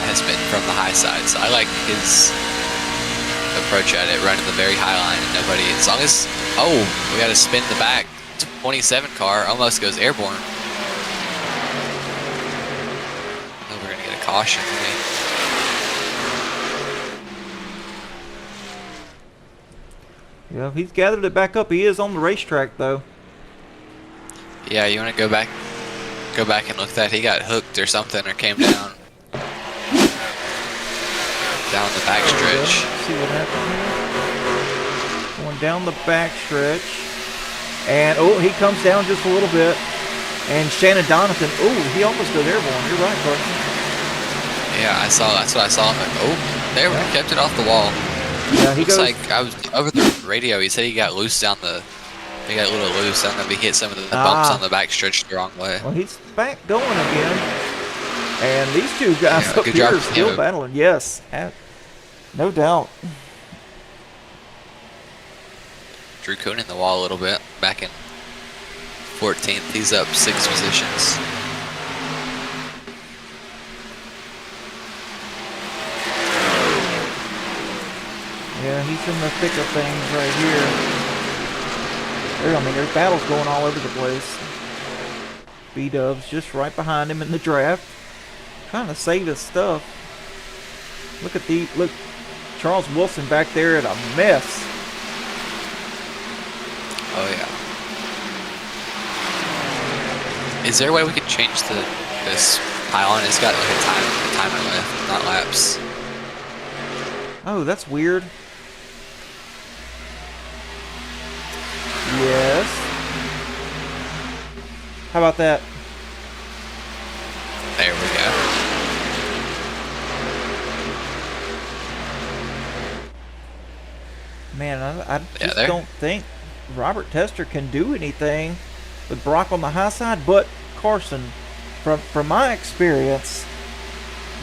Speaker 3: has been from the high side. So I like his approach at it, running the very high line. And nobody, as long as, oh, we got to spin the back. 27 car almost goes airborne. Oh, we're going to get a caution for me.
Speaker 2: Yeah, he's gathered it back up. He is on the racetrack, though.
Speaker 3: Yeah, you want to go back and look at that. He got hooked or something, or came down the back stretch.
Speaker 2: Let's see what happened here. Going down the back stretch, and oh, he comes down just a little bit. And Shannon Donovan, oh, he almost goes airborne. You're right, Carson.
Speaker 3: Yeah, I saw. That's what I saw. I'm like, oh, there, we kept it off the wall.
Speaker 2: Yeah, he
Speaker 3: Looks
Speaker 2: goes.
Speaker 3: like I was over the radio. He said he got loose down the. He got a little loose. I don't know if he hit some of the bumps on the back stretch the wrong way.
Speaker 2: Well, he's back going again. And these two guys up
Speaker 3: good
Speaker 2: here
Speaker 3: job
Speaker 2: are still battling. Yes, no doubt.
Speaker 3: Drew Coon in the wall a little bit, back in 14th. He's up 6 positions.
Speaker 2: Yeah, he's in the thick of things right here. There's battles going all over the place. B-Dub's just right behind him in the draft, trying to save his stuff. Look, Charles Wilson back there at a mess.
Speaker 3: Oh yeah. Is there a way we could change this pylon? It's got like a timer left, not laps.
Speaker 2: Oh, that's weird. Yes. How about that?
Speaker 3: There we go.
Speaker 2: Man, I just don't think Robert Tester can do anything with Brock on the high side. But Carson, from my experience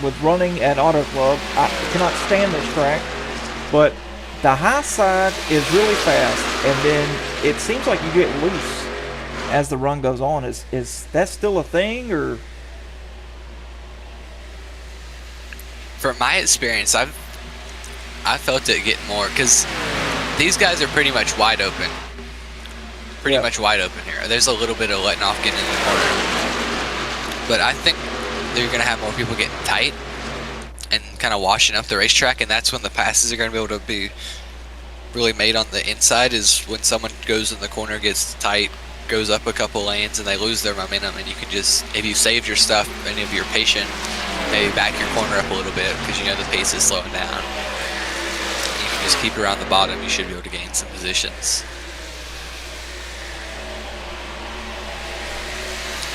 Speaker 2: with running at Auto Club, I cannot stand this track, but the high side is really fast, and then it seems like you get loose as the run goes on. Is that still a thing, or?
Speaker 3: From my experience, I felt it get more, because these guys are pretty much wide open. Much wide open here. There's a little bit of letting off getting in the corner, but I think they're going to have more people getting tight and kind of washing up the racetrack, and that's when the passes are going to be able to be really made on the inside, is when someone goes in the corner, gets tight, goes up a couple lanes, and they lose their momentum, and you can just, if you saved your stuff and if you're patient, maybe back your corner up a little bit because you know the pace is slowing down. You can just keep it around the bottom, you should be able to gain some positions.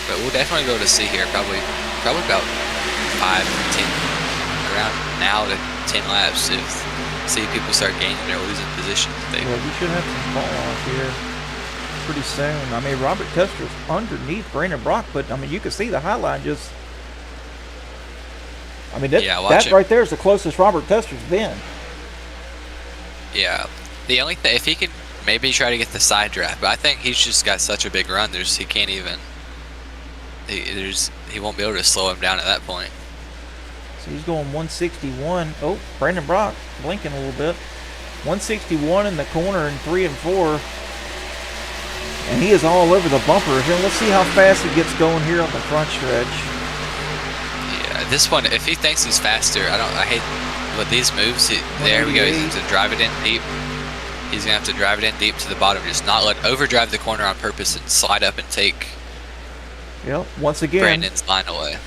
Speaker 3: But we'll definitely be able to see here, probably about 5, 10, around now to 10 laps, see people start gaining or losing positions.
Speaker 2: Yeah, we should have some fall off here pretty soon. I mean, Robert Tester's underneath Brandon Brock, but I mean, you can see the highline just. I mean, that right there is the closest Robert Tester's been.
Speaker 3: Yeah, the only thing, if he could maybe try to get the side draft, but I think he's just got such a big run. He can't even. He won't be able to slow him down at that point.
Speaker 2: So he's going 161. Oh, Brandon Brock blinking a little bit. 161 in the corner in 3 and 4. And he is all over the bumper. Here, let's see how fast he gets going here on the front stretch.
Speaker 3: Yeah, this one, if he thinks he's faster, I hate with these moves. There we go. He's going to drive it in deep. He's going to have to drive it in deep to the bottom. Just not overdrive the corner on purpose and slide up and take.
Speaker 2: Yep. Once again,
Speaker 3: Brandon's line away.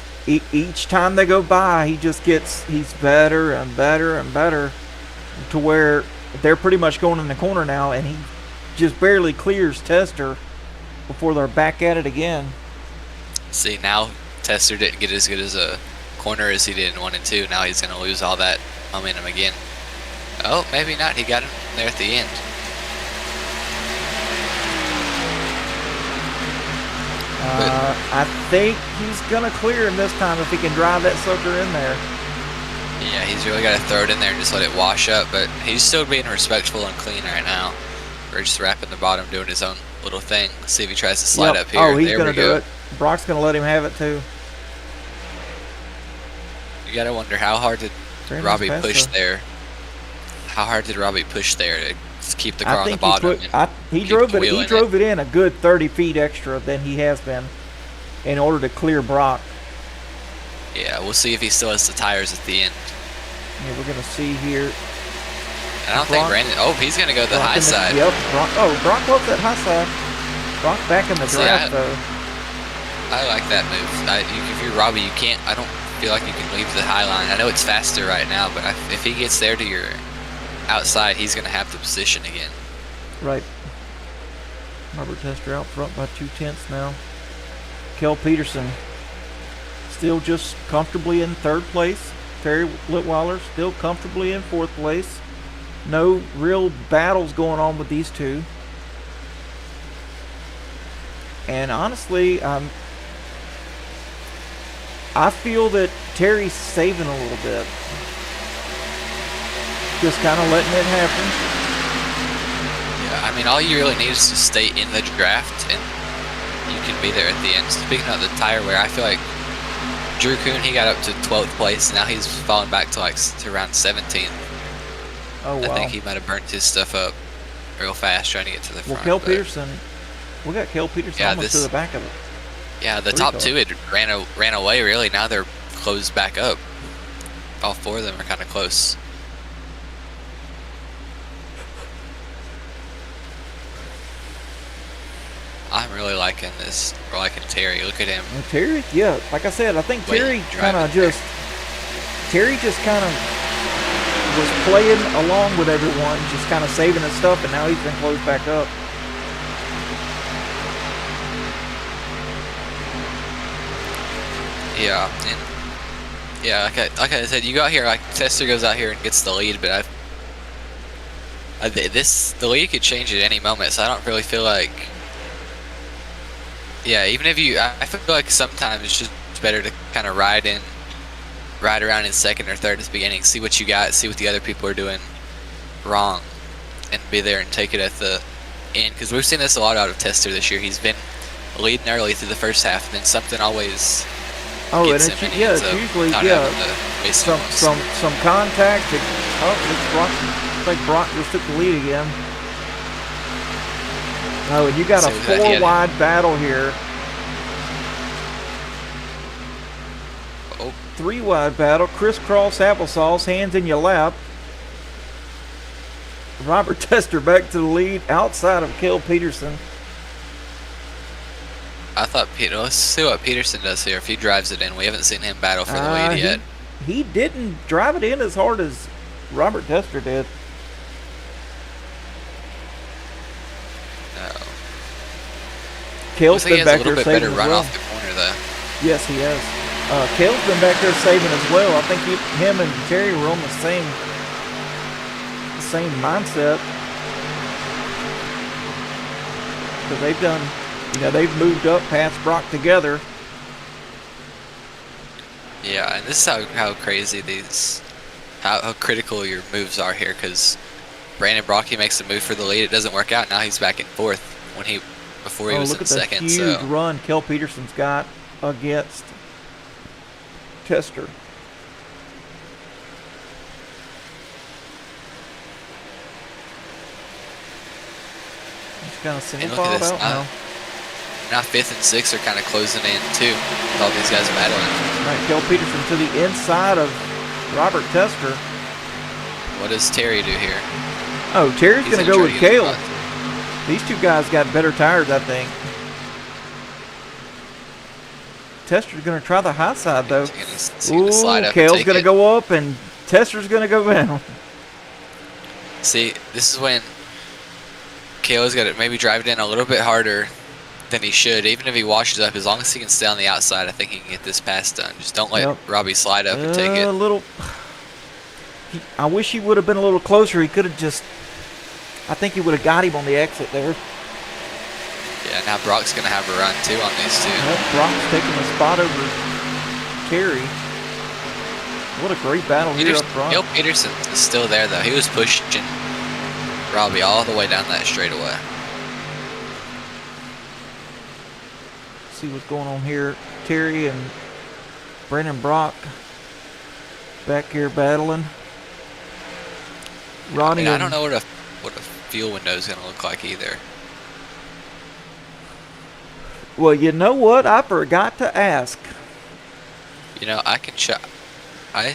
Speaker 2: Each time they go by, he's better and better and better, to where they're pretty much going in the corner now, and he just barely clears Tester before they're back at it again.
Speaker 3: See, now Tester didn't get as good as a corner as he did in 1 and 2. Now he's going to lose all that momentum again. Oh, maybe not. He got him there at the end.
Speaker 2: I think he's going to clear him this time if he can drive that sucker in there.
Speaker 3: Yeah, he's really got to throw it in there and just let it wash up, but he's still being respectful and clean right now. We're just wrapping the bottom, doing his own little thing. Let's see if he tries to slide up here.
Speaker 2: Oh, he's going to do it. Brock's going to let him have it too.
Speaker 3: You got to wonder, how hard did Robbie push there? How hard did Robbie push there to keep the car on the bottom?
Speaker 2: He drove it in a good 30 feet extra than he has been in order to clear Brock.
Speaker 3: Yeah, we'll see if he still has the tires at the end.
Speaker 2: Yeah, we're going to see here.
Speaker 3: I don't think Brandon. Oh, he's going to go the high side.
Speaker 2: Yep. Brock loves that high side. Brock back in the draft, though.
Speaker 3: I like that move. If you're Robbie, you can't. I don't feel like you can leave the high line. I know it's faster right now, but if he gets there to your outside, he's going to have the position again.
Speaker 2: Right. Robert Tester out front by 2/10 now. Kel Peterson still just comfortably in 3rd place. Terry Litweiler still comfortably in 4th place. No real battles going on with these two. And honestly, I feel that Terry's saving a little bit. Just kind of letting it happen.
Speaker 3: Yeah, I mean, all you really need is to stay in the draft, and you can be there at the end. Speaking of the tire wear, I feel like Drew Kuhn, he got up to 12th place. Now he's fallen back to to around 17th.
Speaker 2: Oh, wow.
Speaker 3: I think he might have burnt his stuff up real fast trying to get to the front.
Speaker 2: Well, Peterson, we got Kel Peterson almost to the back of it.
Speaker 3: Yeah, the top two had ran away, really. Now they're closed back up. All four of them are kind of close. I'm really liking this. We're liking Terry. Look at him.
Speaker 2: Well, Terry, yeah, like I said, I think Terry kind of just kind of was playing along with everyone, just kind of saving his stuff, and now he's been closed back up.
Speaker 3: Yeah, and yeah, like I said, you go out here, like Tester goes out here and gets the lead, but the lead could change at any moment, so I don't really feel like. Yeah, even if I feel like sometimes it's just better to kind of ride around in second or third at the beginning, see what you got, see what the other people are doing wrong, and be there and take it at the end. Because we've seen this a lot out of Tester this year. He's been leading early through the first half, and then something always gets him, and he ends up
Speaker 2: usually
Speaker 3: not having the racing
Speaker 2: some contact. It's Brock. It's like Brock just took the lead again. Oh, and you got a four-wide battle here.
Speaker 3: Oh.
Speaker 2: Three-wide battle. Crisscross applesauce, hands in your lap. Robert Tester back to the lead outside of Kel Peterson.
Speaker 3: I thought let's see what Peterson does here if he drives it in. We haven't seen him battle for the lead yet.
Speaker 2: He didn't drive it in as hard as Robert Tester did.
Speaker 3: No.
Speaker 2: Kale's been back there saving as well.
Speaker 3: He has a little bit better run off the corner, though.
Speaker 2: Yes, he has. Kale's been back there saving as well. I think him and Terry were on the same mindset. Because they've done, they've moved up past Brock together.
Speaker 3: Yeah, and this is how crazy how critical your moves are here. Because Brandon Brocky makes a move for the lead, it doesn't work out. Now he's back in fourth before he was in second.
Speaker 2: Look at the huge run Kel Peterson's got against Tester. He's kind of single filed out now.
Speaker 3: Now 5th and 6th are kind of closing in too, with all these guys battling.
Speaker 2: Right, Kel Peterson to the inside of Robert Tester.
Speaker 3: What does Terry do here?
Speaker 2: Oh, Terry's going to go with Kale. These two guys got better tires, I think. Tester's going to try the high side, though. Ooh, Kale's going to go up, and Tester's going to go down.
Speaker 3: See, this is when Kale's got to maybe drive it in a little bit harder than he should. Even if he washes up, as long as he can stay on the outside, I think he can get this pass done. Just don't let Robbie slide up and take it.
Speaker 2: I wish he would have been a little closer. He could have just... I think he would have got him on the exit there.
Speaker 3: Yeah, now Brock's going to have a run, too, on these two.
Speaker 2: Yep, Brock's taking the spot over Terry. What a great battle here up front.
Speaker 3: Kel Peterson is still there, though. He was pushing Robbie all the way down that straightaway.
Speaker 2: See what's going on here. Terry and Brandon Brock back here battling. Ronnie,
Speaker 3: I don't know what a fuel window is going to look like either.
Speaker 2: Well, you know what? I forgot to ask.
Speaker 3: I can check. I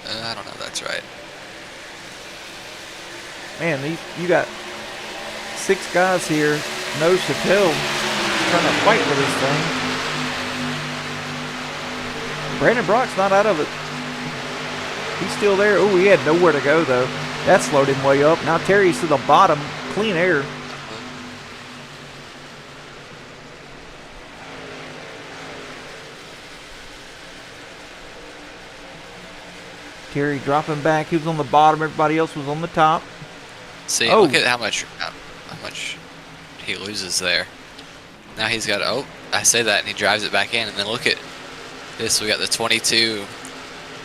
Speaker 3: don't know if that's right.
Speaker 2: Man, you got 6 guys here, nose to tail, trying to fight for this thing. Brandon Brock's not out of it. He's still there. Oh, he had nowhere to go, though. That slowed him way up. Now Terry's to the bottom. Clean air. Terry dropping back. He was on the bottom. Everybody else was on the top.
Speaker 3: See, look at how much he loses there. Now he's got, I say that, and he drives it back in. And then look at this. We got the 22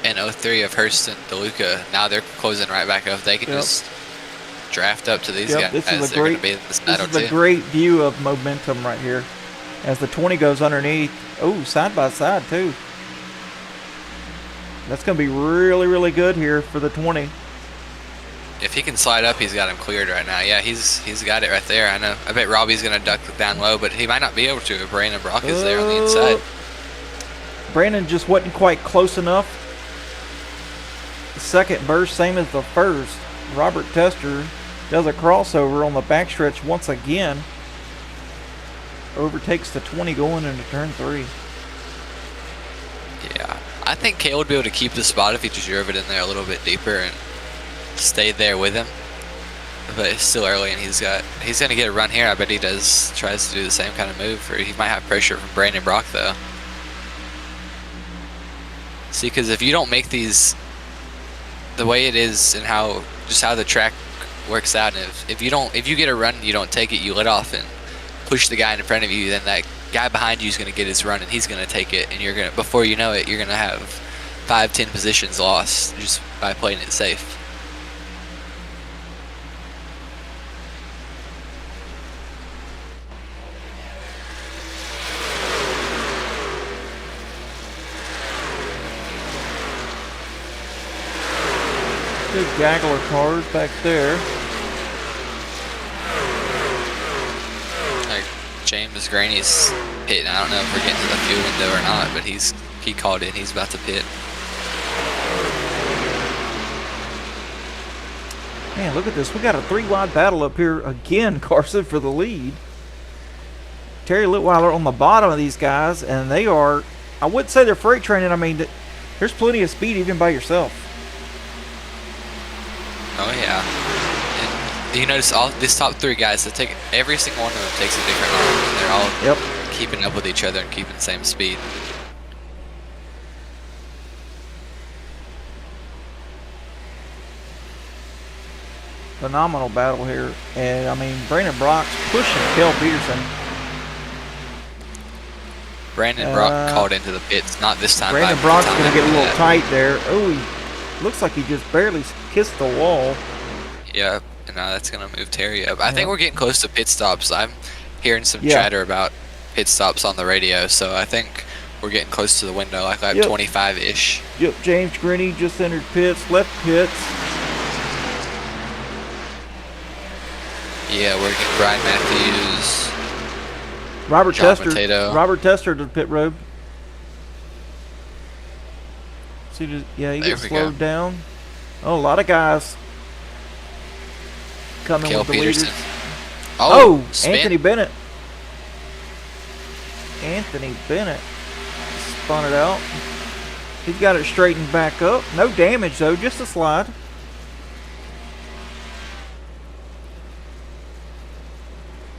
Speaker 3: and 03 of Hurst and DeLuca. Now they're closing right back up. They can just draft up to these guys.
Speaker 2: This is a great view of momentum right here. as the 20 goes underneath. Oh, side by side too. That's going to be really, really good here for the 20.
Speaker 3: If he can slide up, he's got him cleared right now. Yeah, he's got it right there. I know. I bet Robbie's going to duck down low, but he might not be able to if Brandon Brock is there on the inside.
Speaker 2: Brandon just wasn't quite close enough. The second burst, same as the first. Robert Tester does a crossover on the backstretch once again. Overtakes the 20 going into turn 3.
Speaker 3: Yeah, I think Cale would be able to keep the spot if he just drove it in there a little bit deeper and stayed there with him. But it's still early, and he's going to get a run here. I bet he tries to do the same kind of move. Or he might have pressure from Brandon Brock though. See, because if you don't make these the way it is and how the track works out, and if you get a run and you don't take it, you let off and push the guy in front of you, then that guy behind you is going to get his run and he's going to take it, and you're going to, before you know it, you're going to have 5-10 positions lost just by playing it safe.
Speaker 2: Big gaggle of cars back there.
Speaker 3: James Graney's pitting. I don't know if we're getting to the fuel window or not, but he called in. He's about to pit.
Speaker 2: Man, look at this. We got a 3-wide battle up here again, Carson, for the lead. Terry Litweiler on the bottom of these guys, and they are, I wouldn't say they're freight training. I mean, there's plenty of speed even by yourself.
Speaker 3: Oh yeah. And you notice all these top 3 guys, they take every single one of them takes a different arm, and they're all keeping up with each other and keeping the same speed.
Speaker 2: Phenomenal battle here, and I mean Brandon Brock's pushing Kel Peterson.
Speaker 3: Brandon Brock called into the pits, not this time.
Speaker 2: Brandon Brock's going to get a little tight there. Oh, he looks like he just barely kissed the wall.
Speaker 3: Yeah, and now that's going to move Terry up. I think we're getting close to pit stops. I'm hearing some chatter about pit stops on the radio, so I think we're getting close to the window, like 25-ish.
Speaker 2: Yep, James Grinny just entered pits, left pits.
Speaker 3: Yeah, we're getting Brian Matthews.
Speaker 2: Robert
Speaker 3: John
Speaker 2: Tester.
Speaker 3: Mateto.
Speaker 2: Robert Tester to the pit road. See, he gets slowed down. Oh, a lot of guys coming
Speaker 3: Cale
Speaker 2: with the
Speaker 3: Peterson.
Speaker 2: leaders.
Speaker 3: Oh,
Speaker 2: Anthony Bennett. Anthony Bennett spun it out. He's got it straightened back up. No damage though, just a slide.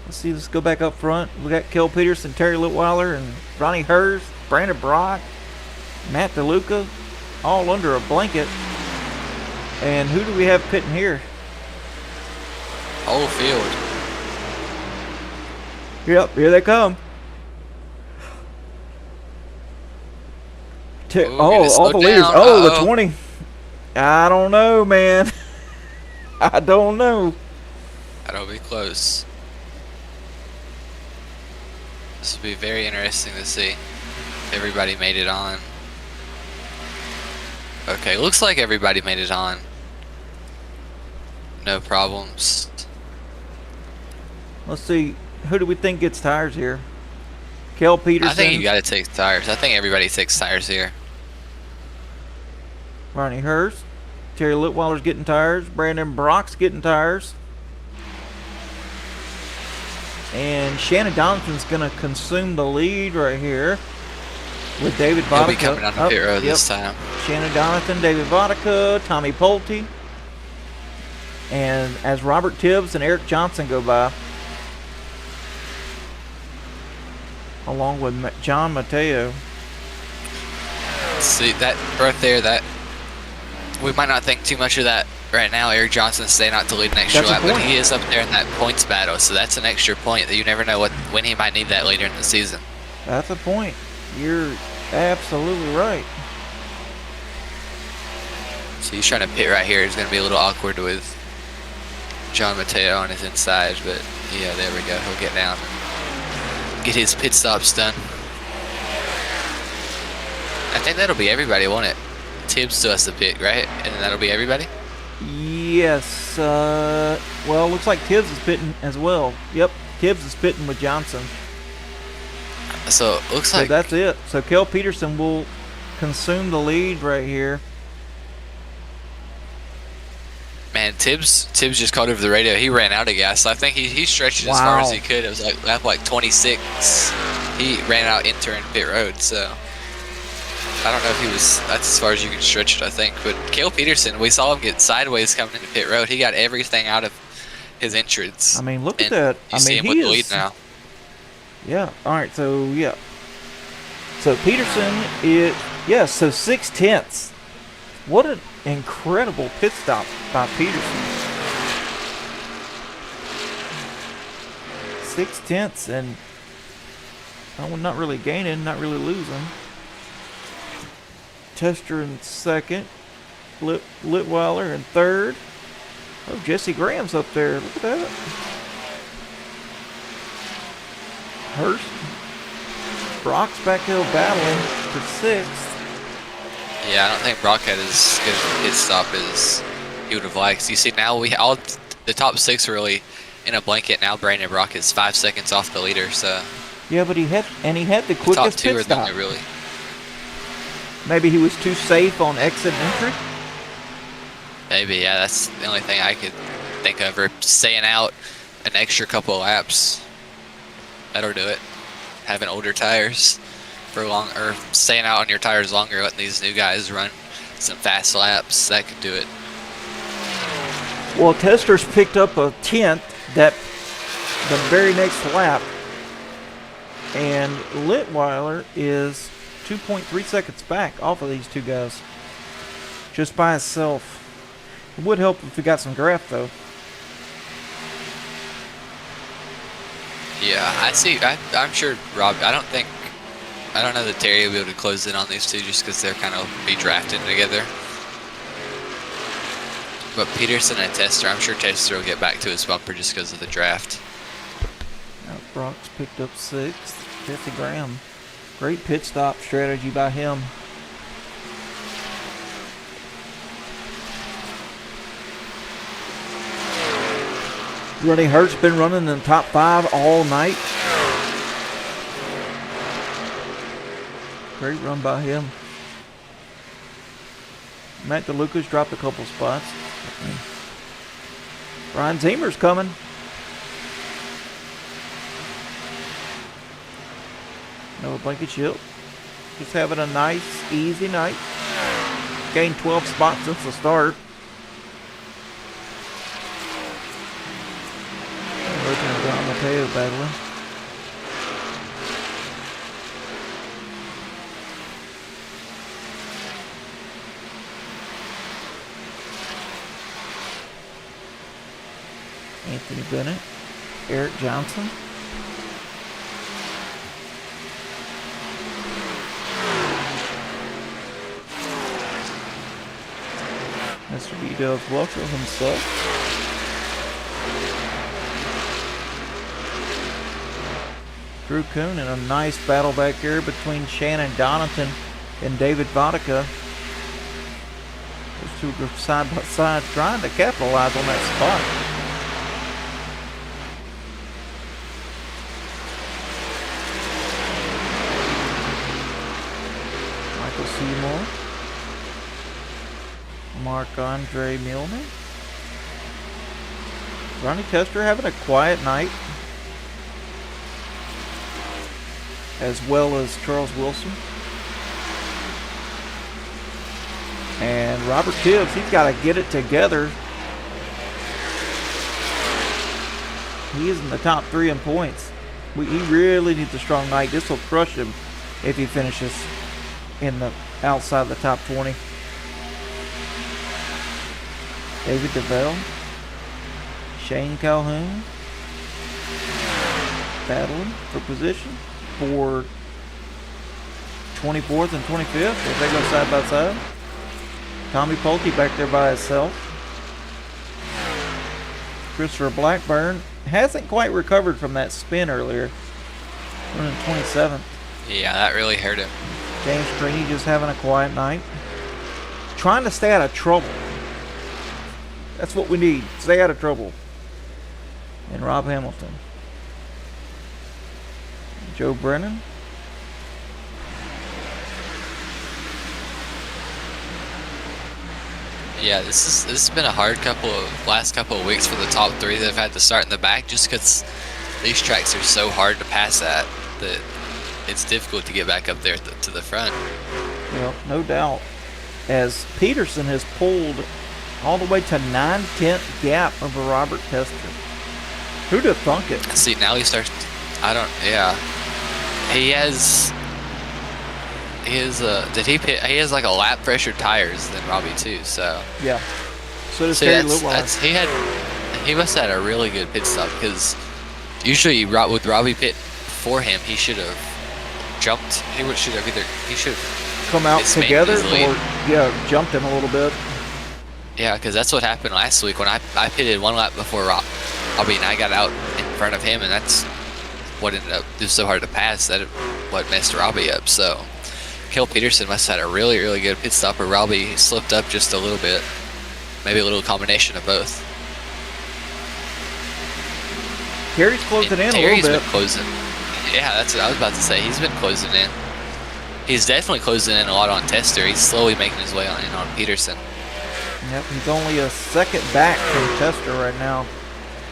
Speaker 2: Let's go back up front. We got Kel Peterson, Terry Litweiler, and Ronnie Hurst, Brandon Brock, Matt DeLuca, all under a blanket. And who do we have pitting here?
Speaker 3: Whole field.
Speaker 2: Yep, here they come. All the leaders. The 20. I don't know, man. I don't know.
Speaker 3: That'll be close. This will be very interesting to see. Everybody made it on. Okay, looks like everybody made it on. No problems.
Speaker 2: Let's see. Who do we think gets tires here? Kel Peterson.
Speaker 3: I think you got to take tires. I think everybody takes tires here.
Speaker 2: Ronnie Hurst. Terry Litweiler's getting tires. Brandon Brock's getting tires. And Shannon Donaldson's going to consume the lead right here with David Vodka.
Speaker 3: He'll be coming on the pit road this time.
Speaker 2: Shannon Donaldson, David Vodka, Tommy Pulte. And as Robert Tibbs and Eric Johnson go by, along with John Mateo.
Speaker 3: See, that right there, that we might not think too much of that right now. Eric Johnson's staying out to lead an extra lap, but he is up there in that points battle, so that's an extra point that you never know when he might need that later in the season.
Speaker 2: That's a point. You're absolutely right.
Speaker 3: So he's trying to pit right here. It's going to be a little awkward with John Mateo on his inside, but yeah, there we go. He'll get down and get his pit stops done. I think that'll be everybody, won't it? Tibbs still has to pit, right? And then that'll be everybody?
Speaker 2: Yes. Well, looks like Tibbs is pitting as well. Yep, Tibbs is pitting with Johnson.
Speaker 3: So, looks like...
Speaker 2: So that's it. So, Kel Peterson will consume the lead right here.
Speaker 3: Man, Tibbs just called over the radio. He ran out of gas. I think he stretched it as far as he could. It was like lap 26. He ran out entering pit road, so... I don't know if he was... That's as far as you can stretch it, I think. But Cale Peterson, we saw him get sideways coming into pit road. He got everything out of his entrance.
Speaker 2: I mean, look at that.
Speaker 3: You see him with the lead now.
Speaker 2: Yeah. All right. So, yeah. So, Peterson is... Yeah, so 6/10. What an incredible pit stop by Peterson. 6/10, and not really gaining, not really losing. Tester in second. Litweiler in third. Oh, Jesse Graham's up there. Look at that. Hurst. Brock's back hill battling for sixth.
Speaker 3: Yeah, I don't think Brock had as good a pit stop as he would have liked. You see, now all the top six are really in a blanket. Now Brandon Brock is 5 seconds off the leader. So
Speaker 2: yeah, but he had the quickest
Speaker 3: top two
Speaker 2: pit
Speaker 3: are
Speaker 2: stop.
Speaker 3: Really.
Speaker 2: Maybe he was too safe on exit and entry.
Speaker 3: Maybe, yeah. That's the only thing I could think of. Or staying out an extra couple of laps. That'll do it. Having older tires for long, or staying out on your tires longer, letting these new guys run some fast laps. That could do it.
Speaker 2: Well, Tester's picked up a 10th the very next lap, and Litweiler is 2.3 seconds back off of these two guys, just by himself. It would help if we got some draft, though.
Speaker 3: Yeah, I see. I'm sure Rob. I don't know that Terry will be able to close in on these two just because they're kind of be drafted together. But Peterson and Tester, I'm sure Tester will get back to his bumper just because of the draft.
Speaker 2: Now Brock's picked up sixth. Jesse Graham. Great pit stop strategy by him. Ronnie Hurt's been running in the top 5 all night. Great run by him. Matt DeLucas dropped a couple spots. Ryan Zemer's coming. Noah Blankenship. Just having a nice, easy night. Gained 12 spots since the start. Looking at Don Mateo battling. Anthony Bennett, Eric Johnson. Mr. B does welcome himself. Drew Kuhn in a nice battle back here between Shannon Donington and David Vodka. Those two are side by side trying to capitalize on that spot. Michael Seymour. Marc-Andre Milner. Ronnie Tester having a quiet night, as well as Charles Wilson. And Robert Tibbs, he's got to get it together. He is in the top 3 in points. He really needs a strong night. This will crush him if he finishes in the outside the top 20. David DeVille. Shane Calhoun. Battling for position for 24th and 25th if they go side by side. Tommy Pulte back there by himself. Christopher Blackburn hasn't quite recovered from that spin earlier. Running 27th.
Speaker 3: Yeah, that really hurt him.
Speaker 2: James Greeny just having a quiet night. Trying to stay out of trouble. That's what we need. Stay out of trouble. And Rob Hamilton. Joe Brennan.
Speaker 3: Yeah, this has been a hard last couple of weeks for the top three that have had to start in the back, just because these tracks are so hard to pass at that it's difficult to get back up there to the front.
Speaker 2: Well, no doubt. As Peterson has pulled all the way to 9/10 gap over Robert Tester. Who'd have thunk it?
Speaker 3: See, now he starts. Yeah. He has. He has like a lap fresher tires than Robbie too. So.
Speaker 2: Yeah. So does Terry Litwell.
Speaker 3: He must have had a really good pit stop, because usually with Robbie pit for him, he should have jumped. He should have
Speaker 2: come out together, or jumped him a little bit.
Speaker 3: Yeah, because that's what happened last week when I pitted one lap before Robbie, and I got out in front of him, and that's what ended up. It was so hard to pass that what messed Robbie up. So, Kel Peterson must have had a really, really good pit stop where Robbie slipped up just a little bit. Maybe a little combination of both.
Speaker 2: Terry's closing in
Speaker 3: Terry's
Speaker 2: a little bit.
Speaker 3: Been closing. Yeah, that's what I was about to say. He's been closing in. He's definitely closing in a lot on Tester. He's slowly making his way in on Peterson.
Speaker 2: Yep, he's only a second back from Tester right now,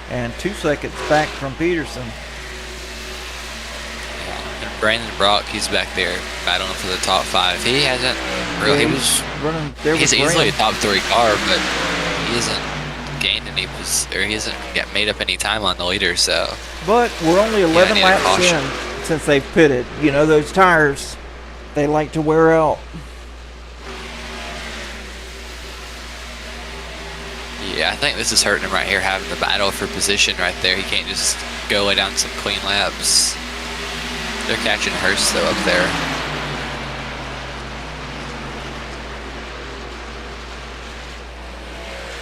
Speaker 2: and 2 seconds back from Peterson.
Speaker 3: Yeah. And Brandon Brock, he's back there battling for the top 5. He hasn't really.
Speaker 2: Yeah,
Speaker 3: he was
Speaker 2: running there.
Speaker 3: He's easily a top 3 car, but he hasn't gained any, he hasn't made up any time on the leader. So.
Speaker 2: But we're only 11 laps in since they've pitted. You know, those tires, they like to wear out.
Speaker 3: Yeah, I think this is hurting him right here, having the battle for position right there. He can't just go lay down some clean laps. They're catching Hurst, though, up there.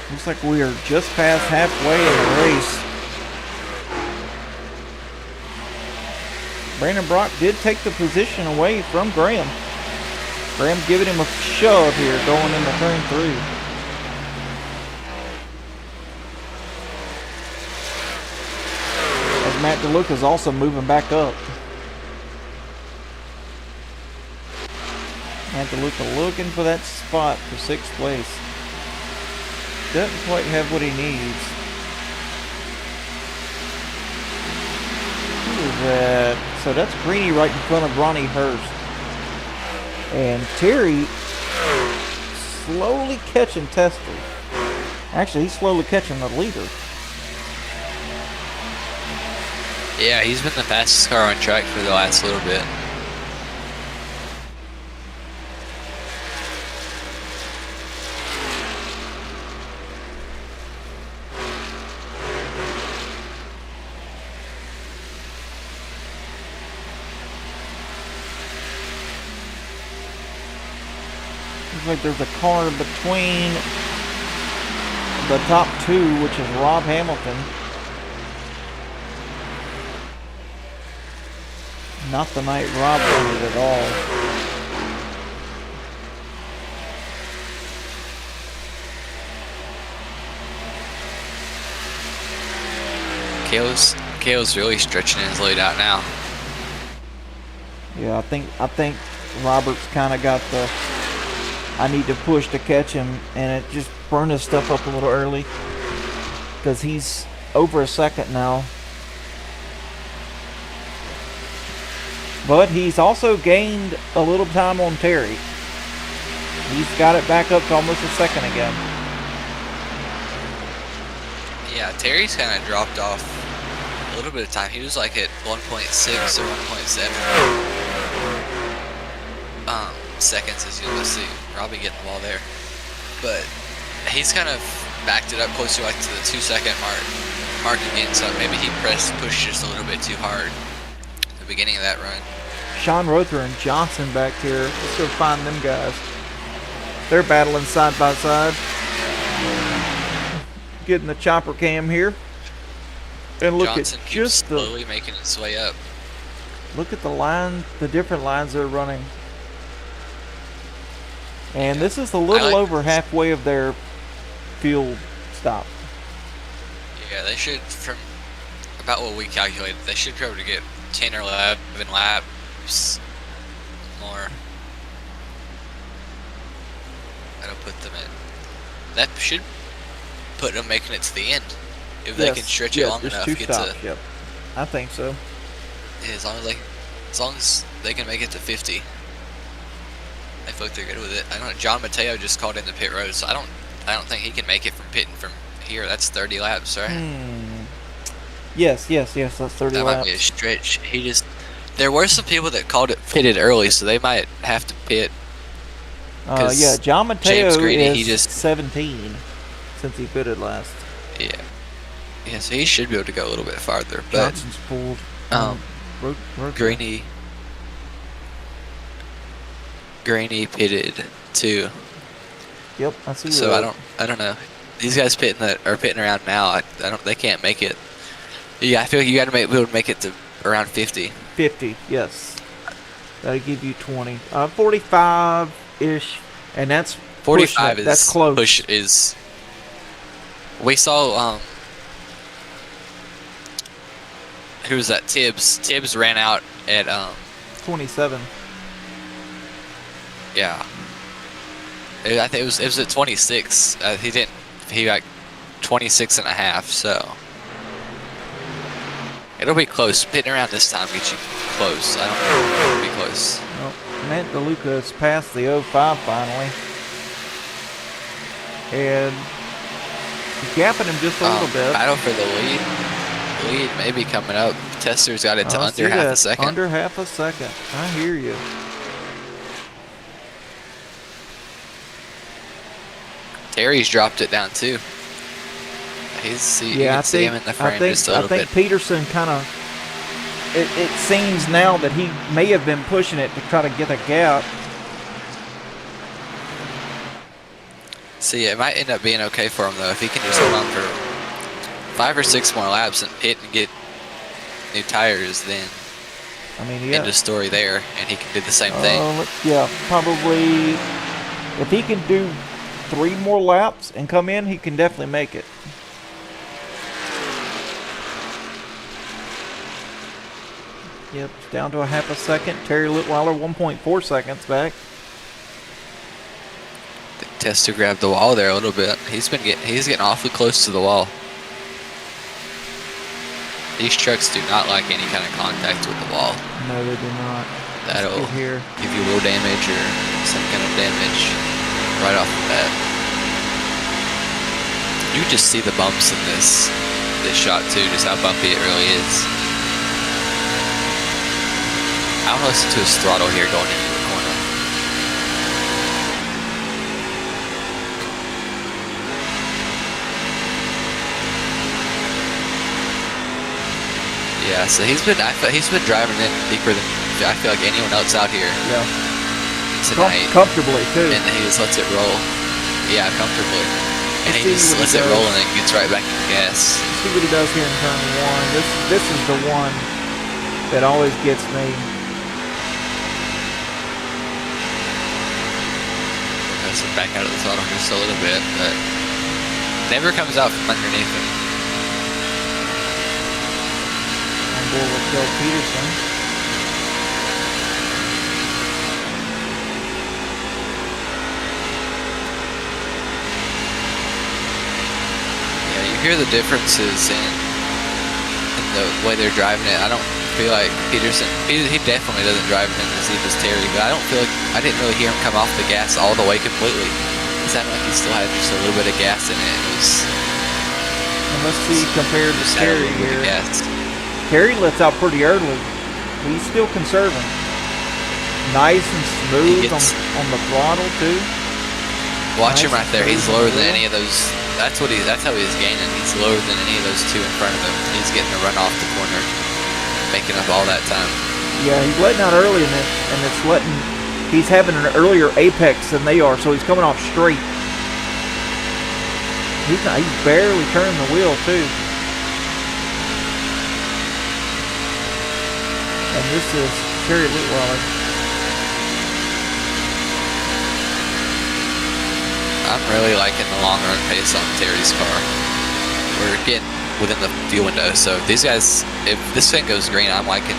Speaker 2: Looks like we are just past halfway in the race. Brandon Brock did take the position away from Graham. Graham giving him a shove here going into turn 3. Matt DeLuca's also moving back up. Matt DeLuca looking for that spot for 6th place. Doesn't quite have what he needs. Who is that? So that's Greeny right in front of Ronnie Hurst. And Terry slowly catching Tester. Actually, he's slowly catching the leader.
Speaker 3: Yeah, he's been the fastest car on track for the last little bit.
Speaker 2: Looks like there's a car between the top 2, which is Rob Hamilton. Not the night Rob wanted at all.
Speaker 3: Kale's really stretching his lead out now.
Speaker 2: Yeah, I think Robert's kind of got the I need to push to catch him, and it just burned his stuff up a little early because he's over a second now. But he's also gained a little time on Terry. He's got it back up to almost a second again.
Speaker 3: Yeah, Terry's kind of dropped off a little bit of time. He was like at 1.6 or 1.7 seconds, as you'll see Robbie getting the ball there. But he's kind of backed it up closer like to the 2-second mark again, so maybe he pushed just a little bit too hard at the beginning of that run.
Speaker 2: Sean Rother and Johnson back here. Let's go find them guys. They're battling side by side. Getting the chopper cam here. And look
Speaker 3: Johnson
Speaker 2: at
Speaker 3: keeps
Speaker 2: just
Speaker 3: slowly making its way up.
Speaker 2: Look at the line, the different lines they're running. And this is a little over halfway of their field stop.
Speaker 3: Yeah, they should, from about what we calculated, they should be able to get 10 or 11 laps more. That'll put them at, that should put them making it to the end. If they can stretch it long enough.
Speaker 2: Two stops, yep. I think so.
Speaker 3: Yeah, as long as they can make it to 50. I feel like they're good with it. I don't know, John Mateo just called in the pit road, so I don't think he can make it from pitting from here. That's 30 laps, right?
Speaker 2: Yes, that's 30 laps.
Speaker 3: That might be a stretch. There were some people that called it pitted early, so they might have to pit.
Speaker 2: Yeah, John Mateo
Speaker 3: James Greeny,
Speaker 2: is 17 since he pitted last.
Speaker 3: Yeah, so he should be able to go a little bit farther. But
Speaker 2: Johnson's pulled.
Speaker 3: Greeny pitted too.
Speaker 2: Yep, I see.
Speaker 3: So I don't know. These guys are pitting around now. They can't make it. Yeah, I feel like you got to be able to make it to around 50.
Speaker 2: 50, yes. That'll give you 20. 45-ish, and that's
Speaker 3: 45 is
Speaker 2: that's close.
Speaker 3: We saw who was that? Tibbs ran out at
Speaker 2: 27.
Speaker 3: Yeah. I think it was at 26. He got 26 and a half, so it'll be close. Pitting around this time gets you close. I don't know if it'll be close.
Speaker 2: Well, Matt DeLuca has passed the 05 finally. And gapping him just a little bit.
Speaker 3: Battle for the lead. Lead may be coming up. Tester's got it to under half a second.
Speaker 2: Under half a second. I hear you.
Speaker 3: Terry's dropped it down too. You can see him in the frame just a little bit.
Speaker 2: I think Peterson kind of, it seems now that he may have been pushing it to try to get a gap.
Speaker 3: See, it might end up being okay for him though if he can just hold on for 5 or 6 more laps and pit and get new tires. Then end of story there, and he can do the same thing.
Speaker 2: Yeah, probably if he can do 3 more laps and come in, he can definitely make it. Yep, down to a half a second. Terry Litweiler 1.4 seconds back.
Speaker 3: Tester grabbed the wall there a little bit. He's getting awfully close to the wall. These trucks do not like any kind of contact with the wall.
Speaker 2: No, they do not.
Speaker 3: That'll give you wheel damage or some kind of damage right off the bat. You just see the bumps in this shot too, just how bumpy it really is. I want to listen to his throttle here going into the corner. Yeah, so he's been driving in deeper than I feel like anyone else out here.
Speaker 2: Yeah.
Speaker 3: Tonight.
Speaker 2: Comfortably too.
Speaker 3: And he just lets it roll. Yeah, comfortably. And he just lets it roll and then gets right back into gas.
Speaker 2: See what he does here in turn 1. This is the one that always gets me.
Speaker 3: Back out of the throttle just a little bit, but never comes out from underneath him.
Speaker 2: On board with Bill Peterson.
Speaker 3: Yeah, you hear the differences in the way they're driving it. I don't feel like Peterson, he definitely doesn't drive it as deep as Terry, but I don't feel like, I didn't really hear him come off the gas all the way completely. It sounded like he still had just a little bit of gas in it.
Speaker 2: Let's see compared to Terry here. Terry lets out pretty early. He's still conserving. Nice and smooth on the throttle too.
Speaker 3: Watch him right there. He's lower than any of those. That's how he's gaining. He's lower than any of those two in front of him. He's getting a run off the corner, making up all that time.
Speaker 2: Yeah, he's letting out early in it, and he's having an earlier apex than they are, so he's coming off straight. He's barely turning the wheel too. And this is Terry Litwiler.
Speaker 3: I'm really liking the long run pace on Terry's car. We're getting within the fuel window, so if these guys, if this thing goes green, I'm liking,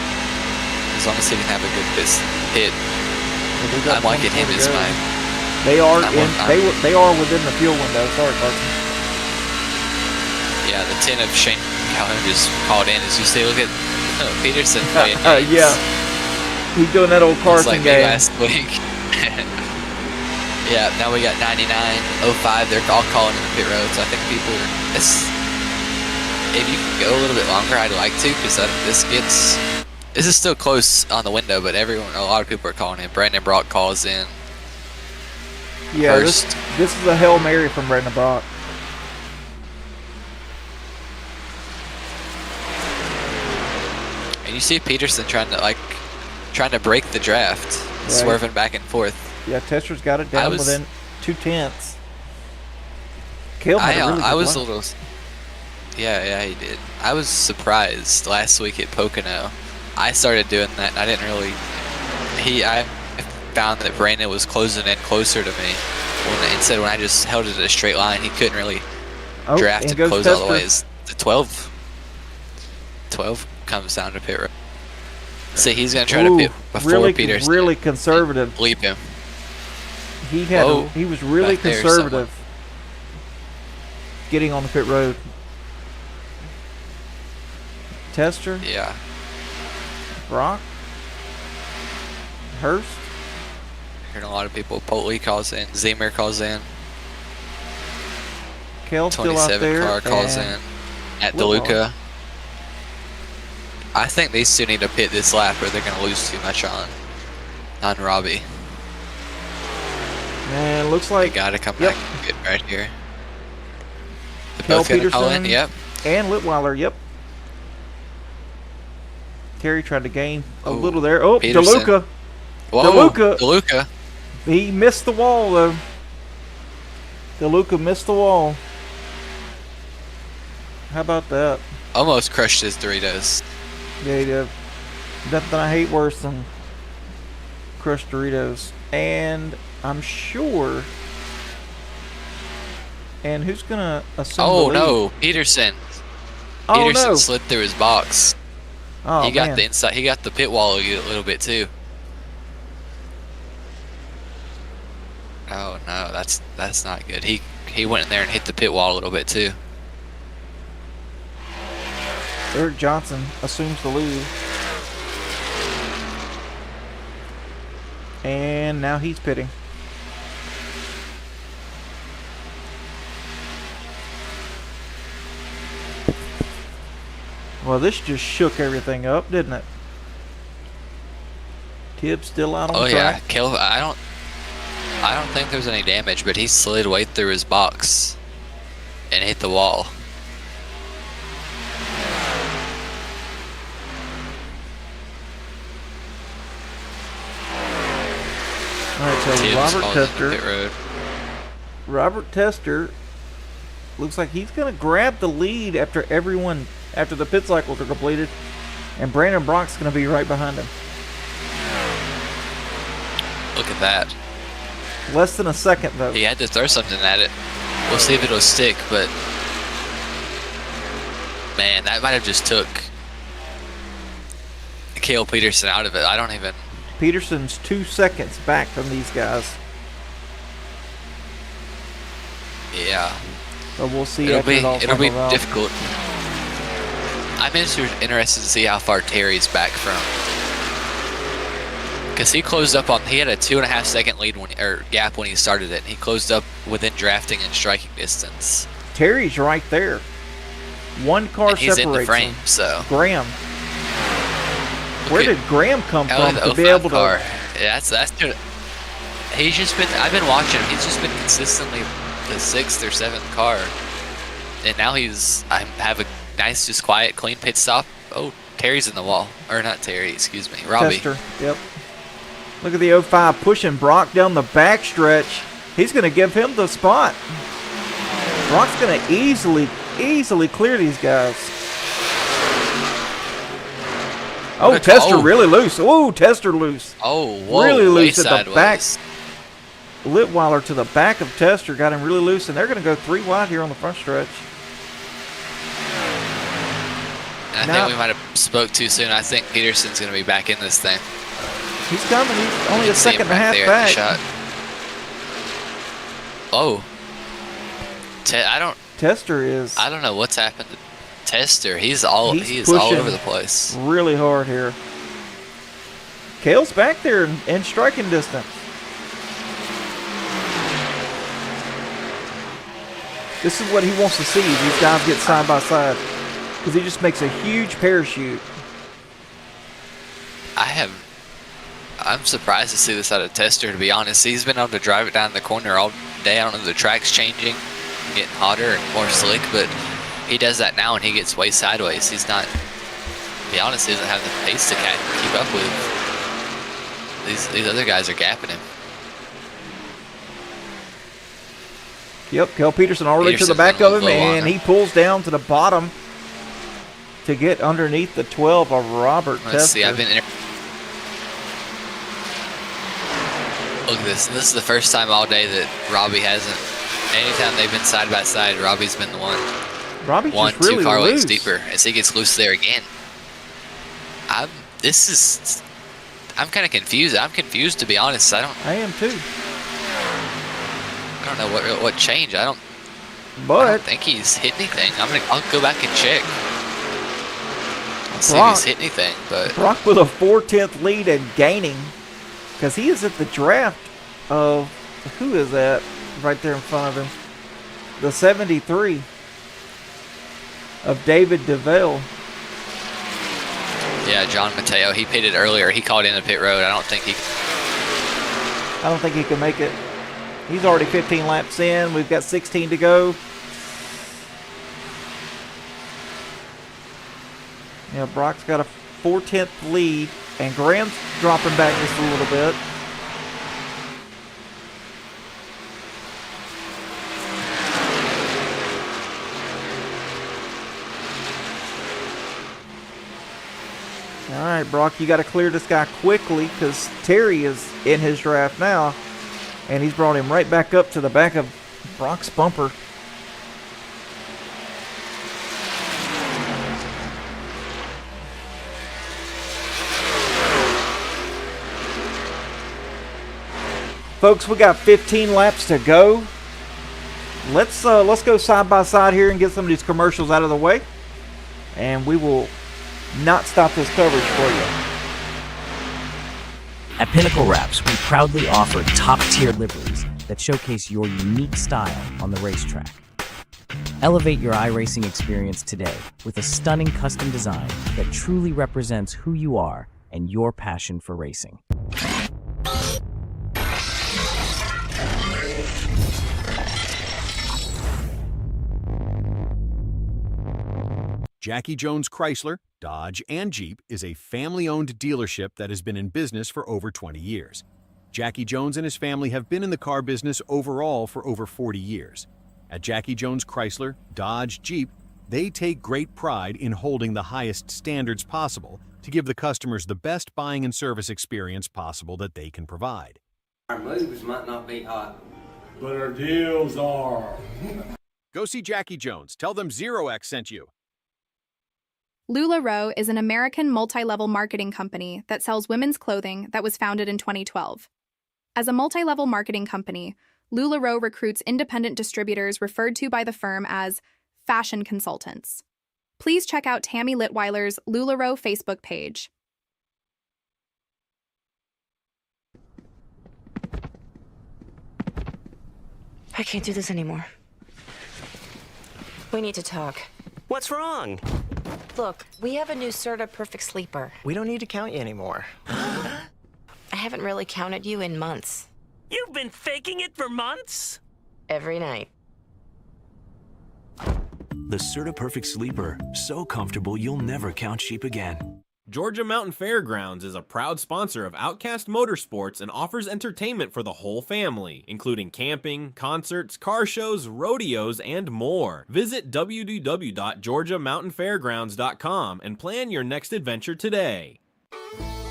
Speaker 3: as long as he can have a good hit, I'm liking him as my.
Speaker 2: They are they are within the fuel window. Sorry, Carson.
Speaker 3: Yeah, the 10 of Shane Calhoun just called in. As you see, look at Peterson playing.
Speaker 2: Yeah, he's doing that old Carson
Speaker 3: like
Speaker 2: game.
Speaker 3: Last week. Yeah, now we got 99, 05. They're all calling in the pit road, so I think people are. If you can go a little bit longer, I'd like to, because this is still close on the window, but a lot of people are calling in. Brandon Brock calls in.
Speaker 2: Yeah, this is a Hail Mary from Brandon Brock.
Speaker 3: And you see Peterson trying to break the draft, swerving back and forth.
Speaker 2: Yeah, Tester's got it down within 2/10. Cale had a really good
Speaker 3: a
Speaker 2: lap.
Speaker 3: little. Yeah, he did. I was surprised last week at Pocono. I started doing that, and I didn't really. I found that Brandon was closing in closer to me. Instead, when I just held it at a straight line, he couldn't really draft and close all the way. The 12 comes down to pit road. So he's going to try to pit before Peterson.
Speaker 2: Really conservative.
Speaker 3: Leap him.
Speaker 2: He was really conservative getting on the pit road. Tester?
Speaker 3: Yeah.
Speaker 2: Brock? Hurst?
Speaker 3: Hearing a lot of people. Potley calls in. Zemer calls in.
Speaker 2: Cale still out there.
Speaker 3: 27 car calls in. At DeLuca. I think these two need to pit this lap or they're going to lose too much on Robbie.
Speaker 2: Man, looks like
Speaker 3: they got to come back and pit right here.
Speaker 2: They're both going to call in,
Speaker 3: yep.
Speaker 2: And Litwiler, yep. Terry tried to gain a little there. Oh,
Speaker 3: Peterson.
Speaker 2: DeLuca.
Speaker 3: Whoa, DeLuca.
Speaker 2: He missed the wall, though. DeLuca missed the wall. How about that?
Speaker 3: Almost crushed his Doritos.
Speaker 2: Yeah, he did. Nothing I hate worse than crushed Doritos. And I'm sure. And who's going to assume the lead?
Speaker 3: No, Peterson. Peterson slid through his box.
Speaker 2: Oh,
Speaker 3: he got
Speaker 2: man.
Speaker 3: the inside. He got the pit wall a little bit too. Oh no, that's not good. He went in there and hit the pit wall a little bit too.
Speaker 2: Eric Johnson assumes the lead. And now he's pitting. Well, this just shook everything up, didn't it? Tibbs still out on the track.
Speaker 3: Yeah, Cale. I don't think there's any damage, but he slid way through his box and hit the wall.
Speaker 2: All right, so
Speaker 3: Tibbs
Speaker 2: Robert Tester looks like he's going to grab the lead after the pit cycles are completed, and Brandon Brock's going to be right behind him.
Speaker 3: Look at that.
Speaker 2: Less than a second, though.
Speaker 3: He had to throw something at it. We'll see if it'll stick, but man, that might have just took Cale Peterson out of it. I don't even.
Speaker 2: Peterson's 2 seconds back from these guys.
Speaker 3: Yeah.
Speaker 2: But we'll see.
Speaker 3: It'll be
Speaker 2: around.
Speaker 3: difficult. I'm interested to see how far Terry's back from. Because he closed up he had a 2.5 second lead gap when he started it. He closed up within drafting and striking distance.
Speaker 2: Terry's right there. One car
Speaker 3: and he's
Speaker 2: separates
Speaker 3: in the frame,
Speaker 2: him.
Speaker 3: so.
Speaker 2: Graham. Where did Graham come from to be able to?
Speaker 3: Yeah, that's good. I've been watching him. He's just been consistently the 6th or 7th car, and now I have a nice, just quiet, clean pit stop. Oh, Terry's in the wall, or not Terry? Excuse me, Robbie.
Speaker 2: Tester. Yep. Look at the 05 pushing Brock down the backstretch. He's going to give him the spot. Brock's going to easily clear these guys. Oh, Tester really loose. Oh, Tester loose.
Speaker 3: Oh, whoa.
Speaker 2: Really loose at
Speaker 3: sideways.
Speaker 2: the back. Litweiler to the back of Tester got him really loose, and they're going to go 3 wide here on the front stretch.
Speaker 3: And I think we might have spoke too soon. I think Peterson's going to be back in this thing.
Speaker 2: He's coming. He's only a second and a half back.
Speaker 3: Shot. Oh.
Speaker 2: Tester is.
Speaker 3: I don't know what's happened to Tester. He is all over the place.
Speaker 2: Really hard here. Kale's back there in striking distance. This is what he wants to see. These guys get side by side because he just makes a huge parachute.
Speaker 3: I'm surprised to see this out of Tester, to be honest. He's been able to drive it down the corner all day. I don't know if the track's changing, getting hotter and more slick, but he does that now and he gets way sideways. He's not, to be honest, he doesn't have the pace to keep up with. These other guys are gapping him.
Speaker 2: Yep, Kel Peterson already to the back of him, and he pulls down to the bottom to get underneath the 12 of Robert Tester.
Speaker 3: Let's see, look at this. This is the first time all day that Robbie hasn't. Anytime they've been side by side, Robbie's been the one.
Speaker 2: Robbie's just really
Speaker 3: 2 car
Speaker 2: loose.
Speaker 3: lengths deeper as he gets loose there again. I'm kind of confused. I'm confused, to be honest.
Speaker 2: I am too.
Speaker 3: I don't know what changed. I don't think he's hit anything. I'll go back and check. I'll see if he's hit anything. But
Speaker 2: Brock with a 4/10 lead and gaining, because he is at the draft of, who is that right there in front of him? The 73 of David DeVille.
Speaker 3: Yeah, John Mateo. He pitted earlier. He called in the pit road. I don't think he
Speaker 2: can make it. He's already 15 laps in. We've got 16 to go. Yeah, Brock's got a 4/10 lead, and Graham's dropping back just a little bit. All right, Brock, you got to clear this guy quickly because Terry is in his draft now, and he's brought him right back up to the back of Brock's bumper. Folks, we got 15 laps to go. Let's go side by side here and get some of these commercials out of the way, and we will not stop this coverage for you.
Speaker 5: At Pinnacle Wraps, we proudly offer top-tier liveries that showcase your unique style on the racetrack. Elevate your iRacing experience today with a stunning custom design that truly represents who you are and your passion for racing.
Speaker 6: Jackie Jones Chrysler, Dodge, and Jeep is a family-owned dealership that has been in business for over 20 years. Jackie Jones and his family have been in the car business overall for over 40 years. At Jackie Jones Chrysler, Dodge, Jeep, they take great pride in holding the highest standards possible to give the customers the best buying and service experience possible that they can provide.
Speaker 7: Our moves might not be hot,
Speaker 8: but our deals are.
Speaker 6: Go see Jackie Jones. Tell them ZeroX sent you.
Speaker 9: LuLaRoe is an American multi-level marketing company that sells women's clothing that was founded in 2012. As a multi-level marketing company, LuLaRoe recruits independent distributors referred to by the firm as fashion consultants. Please check out Tammy Litweiler's LuLaRoe Facebook page.
Speaker 10: I can't do this anymore. We need to talk.
Speaker 11: What's wrong?
Speaker 10: Look, we have a new Serta Perfect Sleeper.
Speaker 11: We don't need to count you anymore.
Speaker 10: I haven't really counted you in months.
Speaker 11: You've been faking it for months?
Speaker 10: Every night.
Speaker 12: The Serta Perfect Sleeper. So comfortable you'll never count sheep again.
Speaker 13: Georgia Mountain Fairgrounds is a proud sponsor of Outcast Motorsports and offers entertainment for the whole family, including camping, concerts, car shows, rodeos, and more. Visit www.georgiamountainfairgrounds.com and plan your next adventure today.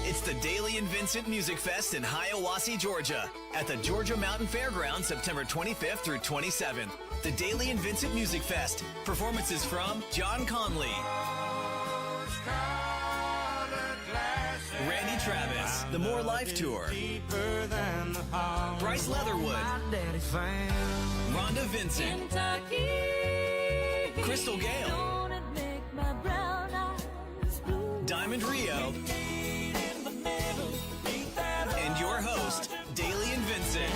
Speaker 14: It's the Daly and Vincent Music Fest in Hiawassee, Georgia, at the Georgia Mountain Fairgrounds, September 25th through 27th. The Daly and Vincent Music Fest. Performances from John Conley, Randy Travis, The More Life Tour, Bryce Leatherwood, Rhonda Vincent, Crystal Gale, Diamond Rio, and your host, Daly and Vincent.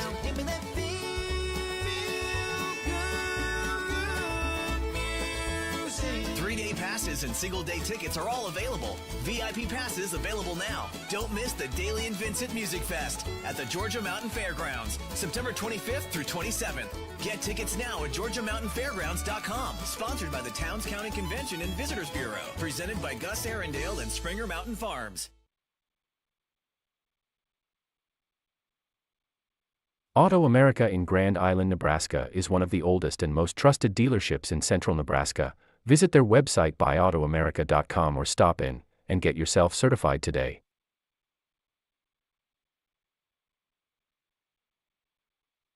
Speaker 14: 3-day passes and single-day tickets are all available. VIP passes available now. Don't miss the Daly and Vincent Music Fest at the Georgia Mountain Fairgrounds, September 25th through 27th. Get tickets now at GeorgiaMountainFairgrounds.com. Sponsored by the Towns County Convention and Visitors Bureau. Presented by Gus Arundel and Springer Mountain Farms.
Speaker 15: Auto America in Grand Island, Nebraska is one of the oldest and most trusted dealerships in central Nebraska. Visit their website buyautoamerica.com or stop in and get yourself certified today.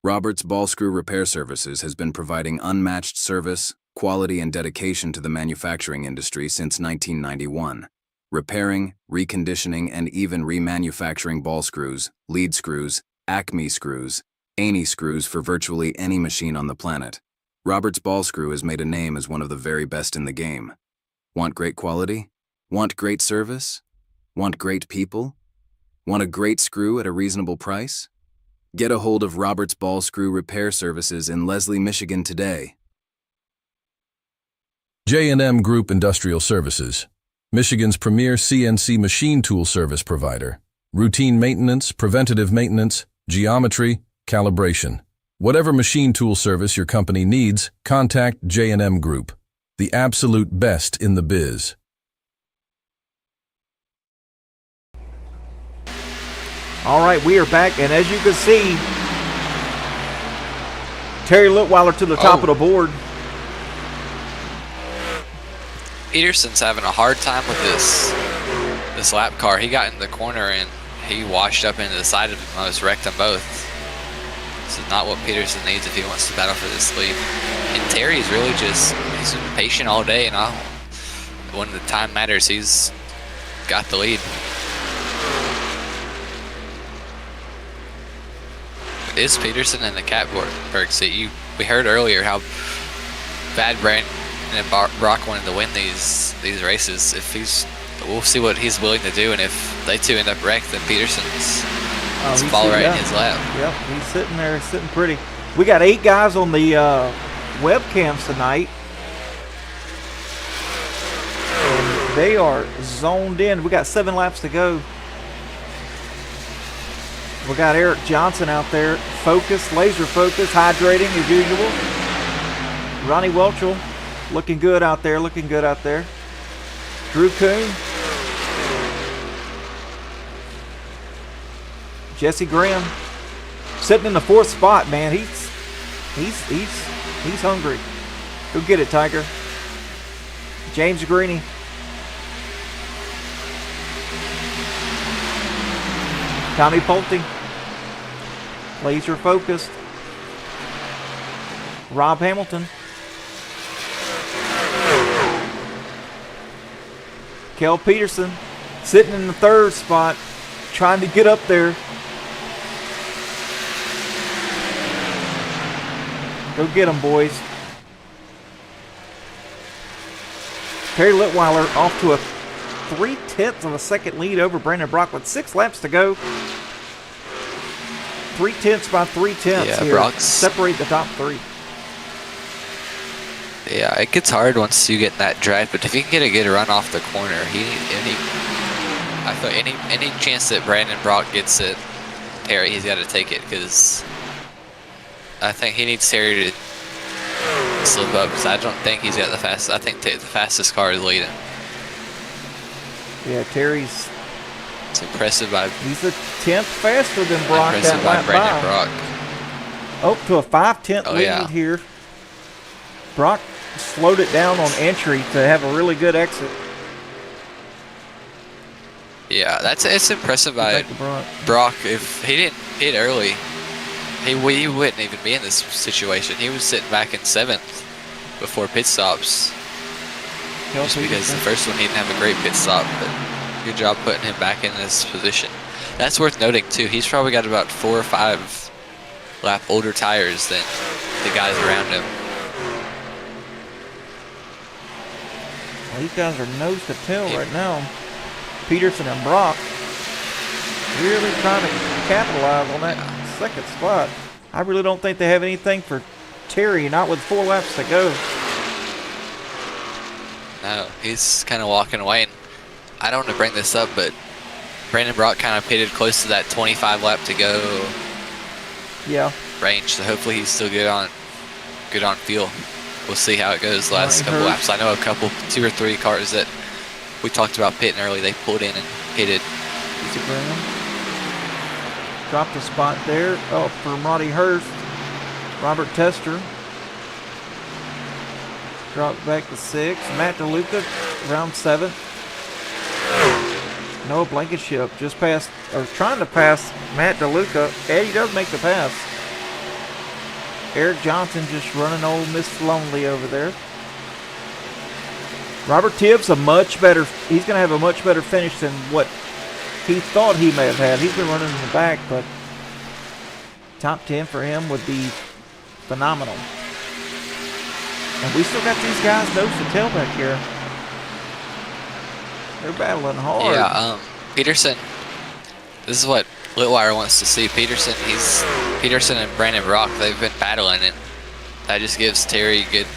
Speaker 1: Roberts Ball Screw Repair Services has been providing unmatched service, quality, and dedication to the manufacturing industry since 1991. Repairing, reconditioning, and even remanufacturing ball screws, lead screws, Acme screws, Aney screws for virtually any machine on the planet. Roberts Ball Screw has made a name as one of the very best in the game. Want great quality? Want great service? Want great people? Want a great screw at a reasonable price? Get a hold of Roberts Ball Screw Repair Services in Leslie, Michigan today.
Speaker 16: J&M Group Industrial Services, Michigan's premier CNC machine tool service provider. Routine maintenance, preventative maintenance, geometry, calibration. Whatever machine tool service your company needs, contact J&M Group, the absolute best in the biz.
Speaker 2: All right, we are back, and as you can see, Terry Litweiler to the top of the board.
Speaker 3: Peterson's having a hard time with this lap car. He got in the corner and he washed up into the side of him, almost wrecked them both. This is not what Peterson needs if he wants to battle for this lead. And Terry's really he's been patient all day, and when the time matters, he's got the lead. It is Peterson in the catbird seat. We heard earlier how bad Brandon and Brock wanted to win these races. We'll see what he's willing to do, and if they two end up wrecked, then Peterson's fall right in his lap.
Speaker 2: Yep, he's sitting there, sitting pretty. We got 8 guys on the webcams tonight, and they are zoned in. We got 7 laps to go. We got Eric Johnson out there, focused, laser focused, hydrating as usual. Ronnie Welchel looking good out there, Drew Kuhn. Jesse Graham sitting in the 4th spot, man. He's hungry. Go get it, Tiger. James Greeny. Tommy Pulte. Laser focused. Rob Hamilton. Kel Peterson sitting in the 3rd spot, trying to get up there. Go get them, boys. Terry Litweiler off to a 3/10 of a second lead over Brandon Brock with 6 laps to go. 3/10 by 3/10 here.
Speaker 3: Brock's
Speaker 2: separate the top 3.
Speaker 3: Yeah, it gets hard once you get in that drive, but if you can get a good run off the corner, I thought any chance that Brandon Brock gets it, Terry, he's got to take it, because I think he needs Terry to slip up, because I don't think he's got the fastest. I think the fastest car is leading.
Speaker 2: Yeah, Terry's.
Speaker 3: It's impressive by.
Speaker 2: He's a 10th faster than Brock.
Speaker 3: Impressive by Brandon Brock.
Speaker 2: Oh, to a 5/10 lead here. Brock slowed it down on entry to have a really good exit.
Speaker 3: Yeah, it's impressive by Brock. If he didn't hit early, he wouldn't even be in this situation. He was sitting back in 7th before pit stops. Just because the first one he didn't have a great pit stop, but good job putting him back in this position. That's worth noting too. He's probably got about 4 or 5 lap older tires than the guys around him.
Speaker 2: Well, these guys are nose to tail right now. Peterson and Brock really trying to capitalize on that second spot. I really don't think they have anything for Terry, not with 4 laps to go.
Speaker 3: No, he's kind of walking away. And I don't want to bring this up, but Brandon Brock kind of pitted close to that 25 lap to go range. So hopefully he's still good on fuel. We'll see how it goes the last couple laps. I know 2 or 3 cars that we talked about pitting early. They pulled in and pitted.
Speaker 2: Dropped a spot there for Roddy Hurst. Robert Tester dropped back to 6th. Matt DeLuca around 7th. Noah Blankenship just passed, or trying to pass Matt DeLuca. Eddie does make the pass. Eric Johnson just running old Miss Lonely over there. Robert Tibbs he's going to have a much better finish than what he thought he may have had. He's been running in the back, but top 10 for him would be phenomenal. And we still got these guys nose to tail back here. They're battling hard.
Speaker 3: Yeah, Peterson. This is what Litwire wants to see. Peterson and Brandon Brock, they've been battling, and that just gives Terry good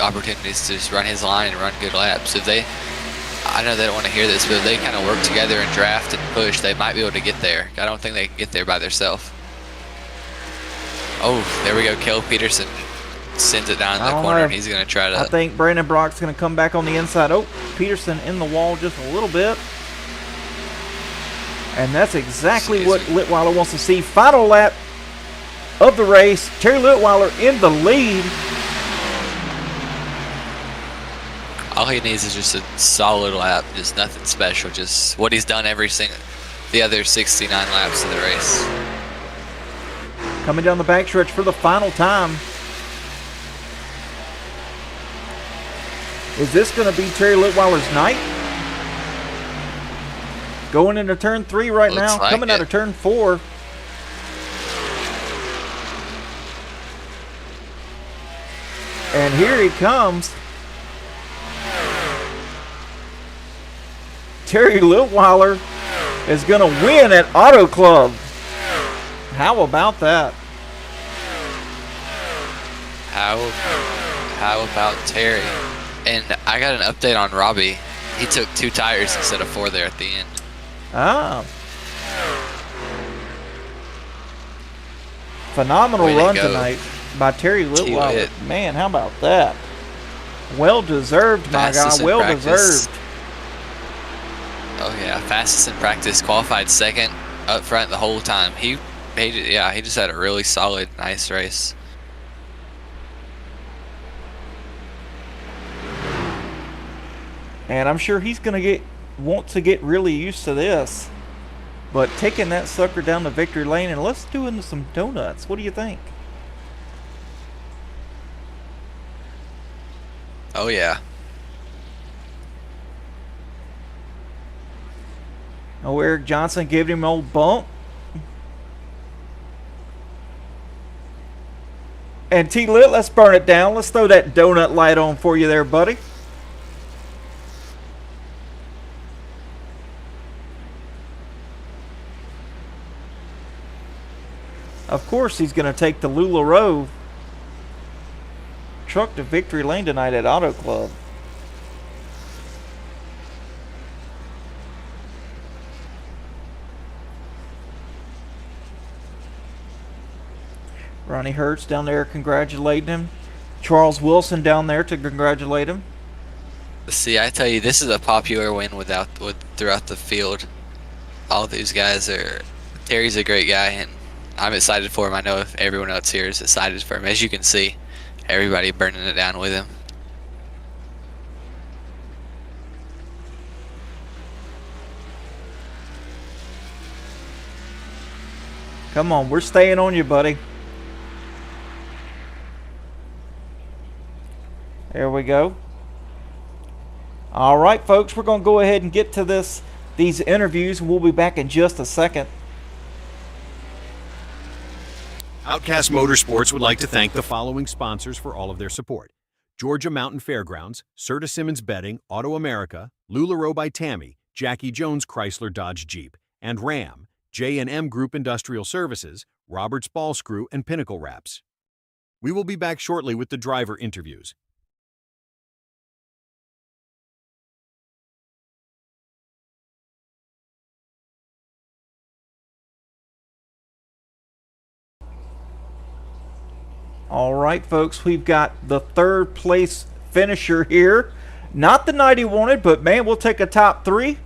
Speaker 3: opportunities to just run his line and run good laps. I know they don't want to hear this, but if they kind of work together and draft and push, they might be able to get there. I don't think they can get there by themselves. Oh, there we go. Kel Peterson sends it down in the corner. He's going to try to...
Speaker 2: I think Brandon Brock's going to come back on the inside. Oh, Peterson in the wall just a little bit. And that's exactly what Litweiler wants to see. Final lap of the race. Terry Litweiler in the lead.
Speaker 3: All he needs is just a solid lap, just nothing special, just what he's done the other 69 laps of the race.
Speaker 2: Coming down the backstretch for the final time. Is this going to be Terry Litweiler's night? Going into turn 3 right now, coming out of turn 4. And here he comes. Terry Litweiler is going to win at Auto Club. How about that?
Speaker 3: How about Terry? And I got an update on Robbie. He took 2 tires instead of 4 there at the end.
Speaker 2: Ah. Phenomenal run tonight by Terry Litweiler. Man, how about that? Well deserved, my guy. Well deserved.
Speaker 3: Oh yeah, fastest in practice, qualified 2nd up front the whole time. He just had a really solid, nice race.
Speaker 2: And I'm sure he's gonna want to get really used to this. But taking that sucker down the victory lane, and let's do into some donuts. What do you think?
Speaker 3: Oh yeah.
Speaker 2: Oh, Eric Johnson giving him an old bump. And T-Lit, let's burn it down. Let's throw that donut light on for you there, buddy. Of course he's going to take the LuLaRoe truck to victory lane tonight at Auto Club. Ronnie Hertz down there congratulating him. Charles Wilson down there to congratulate him.
Speaker 3: See, I tell you, this is a popular win throughout the field. All these guys are... Terry's a great guy, and I'm excited for him. I know everyone else here is excited for him. As you can see, everybody burning it down with him.
Speaker 2: Come on, we're staying on you, buddy. There we go. All right, folks, we're going to go ahead and get to these interviews. We'll be back in just a second.
Speaker 6: Outcast Motorsports would like to thank the following sponsors for all of their support: Georgia Mountain Fairgrounds, Serta Simmons Bedding, Auto America, LuLaRoe by Tammy, Jackie Jones Chrysler Dodge Jeep, and Ram, J&M Group Industrial Services, Roberts Ball Screw, and Pinnacle Wraps. We will be back shortly with the driver interviews.
Speaker 2: All right, folks, we've got the third place finisher here. Not the night he wanted, but man, we'll take a top 3.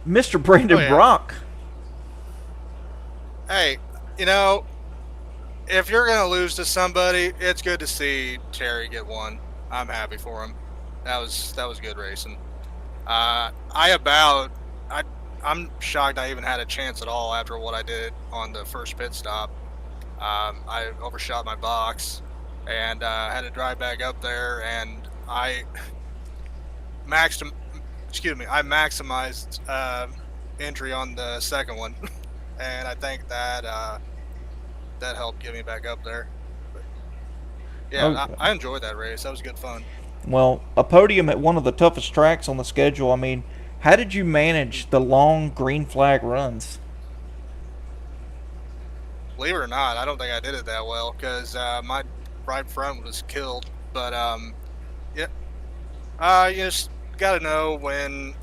Speaker 2: Mr. Brandon Brock.
Speaker 4: Hey, you know, if you're going to lose to somebody, it's good to see Terry get one. I'm happy for him. That was good racing. I'm shocked I even had a chance at all after what I did on the first pit stop. I overshot my box and had to drive back up there, and I maximized entry on the second one, and I think that that helped get me back up there. But yeah, I enjoyed that race. That was good fun.
Speaker 2: Well, a podium at one of the toughest tracks on the schedule. I mean, how did you manage the long green flag runs?
Speaker 4: Believe it or not, I don't think I did it that well because my right front was killed. But yeah, you just got to know when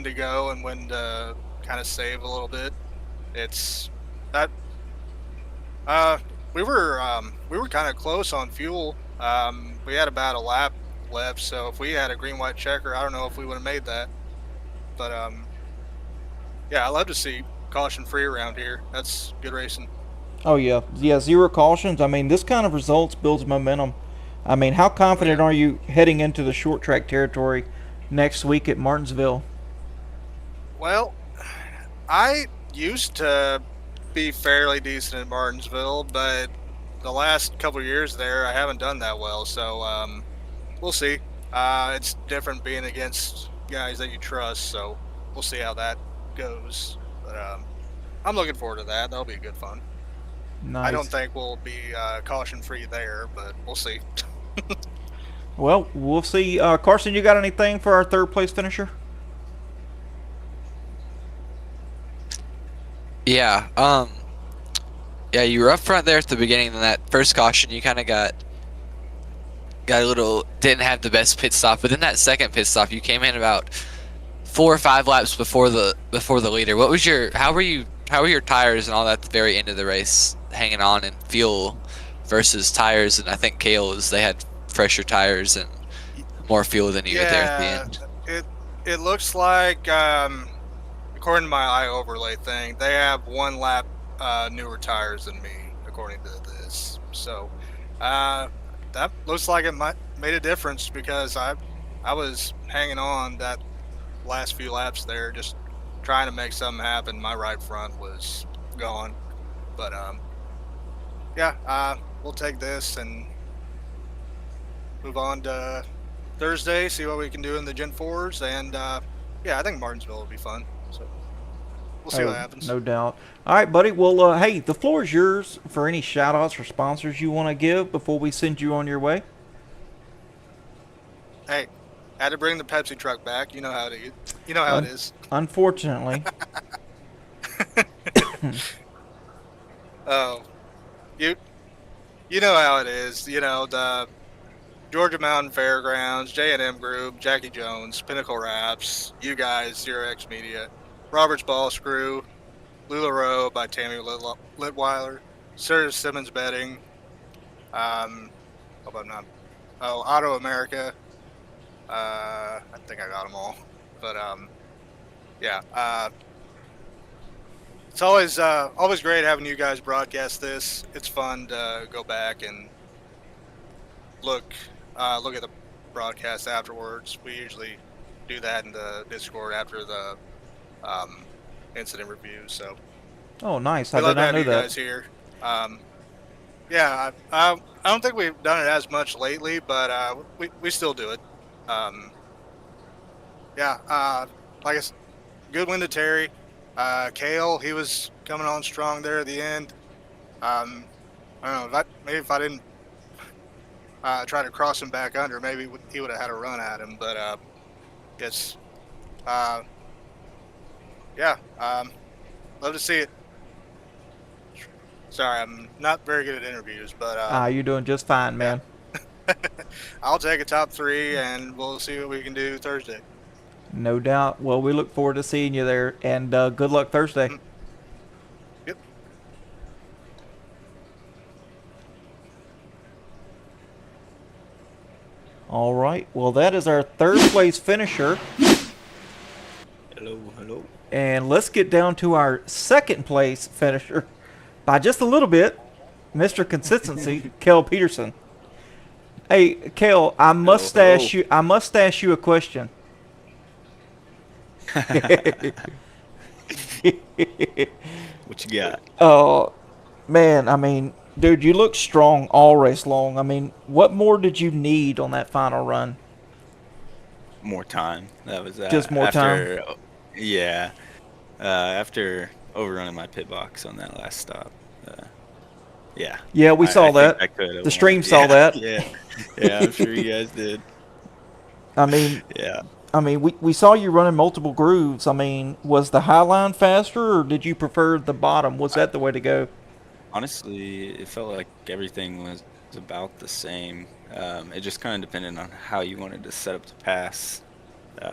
Speaker 4: to go and when to kind of save a little bit. It's that we were kind of close on fuel. We had about a lap left, so if we had a green white checker, I don't know if we would have made that. But yeah, I love to see caution free around here. That's good racing.
Speaker 2: Oh yeah, 0 cautions. I mean, this kind of results builds momentum. I mean, how confident are you heading into the short track territory next week at Martinsville?
Speaker 4: Well, I used to be fairly decent at Martinsville, but the last couple of years there, I haven't done that well. So we'll see. It's different being against guys that you trust, so we'll see how that goes. But I'm looking forward to that. That'll be good fun.
Speaker 2: Nice.
Speaker 4: I don't think we'll be caution-free there, but we'll see.
Speaker 2: Well, we'll see. Carson, you got anything for our third place finisher?
Speaker 3: Yeah. Yeah, you were up front there at the beginning. Then that first caution, you kind of got a little, didn't have the best pit stop. But then that second pit stop, you came in about 4 or 5 laps before the leader. What was how were your tires and all that at the very end of the race, hanging on in fuel versus tires? And I think Kale's, they had fresher tires and more fuel than you there at the end.
Speaker 4: It looks like, according to my iOverlay thing, they have 1 lap newer tires than me, according to this. So that looks like it made a difference because I was hanging on that last few laps there, just trying to make something happen. My right front was gone, but yeah, we'll take this and move on to Thursday, see what we can do in the Gen 4s, and yeah, I think Martinsville will be fun, so we'll see what happens.
Speaker 2: No doubt. All right, buddy. Well, hey, the floor is yours for any shout-outs or sponsors you want to give before we send you on your way.
Speaker 4: Hey, had to bring the Pepsi truck back. You know how it is.
Speaker 2: Unfortunately.
Speaker 4: Oh, you know how it is. You know, the Georgia Mountain Fairgrounds, J&M Group, Jackie Jones, Pinnacle Wraps, you guys, Zero X Media, Roberts Ball Screw, LuLaRoe by Tammy Litweiler, Serta Simmons Bedding, Auto America. I think I got them all, but yeah, it's always great having you guys broadcast this. It's fun to go back and look at the broadcast afterwards. We usually do that in the Discord after the incident reviews. So
Speaker 2: Oh, nice.
Speaker 4: We
Speaker 2: I
Speaker 4: love
Speaker 2: did
Speaker 4: to
Speaker 2: not
Speaker 4: have
Speaker 2: know
Speaker 4: you
Speaker 2: that.
Speaker 4: guys here. Yeah, I don't think we've done it as much lately, but we still do it. Yeah, like I said, good win to Terry. Kale, he was coming on strong there at the end. I don't know, maybe if I didn't try to cross him back under, maybe he would have had a run at him. But it's, uh, yeah, love to see it. Sorry, I'm not very good at interviews, but
Speaker 2: You're doing just fine, man.
Speaker 4: I'll take a top 3, and we'll see what we can do Thursday.
Speaker 2: No doubt. Well, we look forward to seeing you there, and good luck Thursday.
Speaker 4: Yep.
Speaker 2: All right. Well, that is our third place finisher.
Speaker 19: Hello, hello.
Speaker 2: And let's get down to our second place finisher by just a little bit, Mr. Consistency, Kel Peterson. Hey, Kel, I must ask you a question.
Speaker 19: What you got?
Speaker 2: Oh, man, I mean, dude, you look strong all race long. I mean, what more did you need on that final run?
Speaker 19: More time. That was
Speaker 2: just more time.
Speaker 19: Yeah, after overrunning my pit box on that last stop. Yeah.
Speaker 2: Yeah, we saw that. The stream saw that.
Speaker 19: Yeah, I'm sure you guys did.
Speaker 2: I mean,
Speaker 19: yeah.
Speaker 2: I mean, we saw you running multiple grooves. I mean, was the high line faster, or did you prefer the bottom? Was that the way to go?
Speaker 19: Honestly, it felt like everything was about the same. It just kind of depended on how you wanted to set up the pass,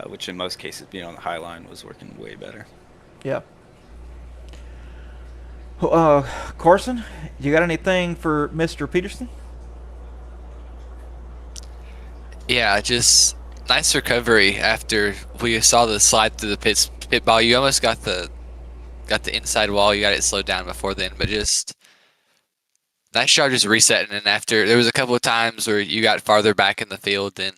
Speaker 19: which in most cases, being on the high line was working way better.
Speaker 2: Yeah. Carson, you got anything for Mr. Peterson?
Speaker 3: Yeah, just nice recovery after we saw the slide through the pit ball. You almost got the inside wall. You got it slowed down before then, but just nice job just resetting. And after there was a couple of times where you got farther back in the field than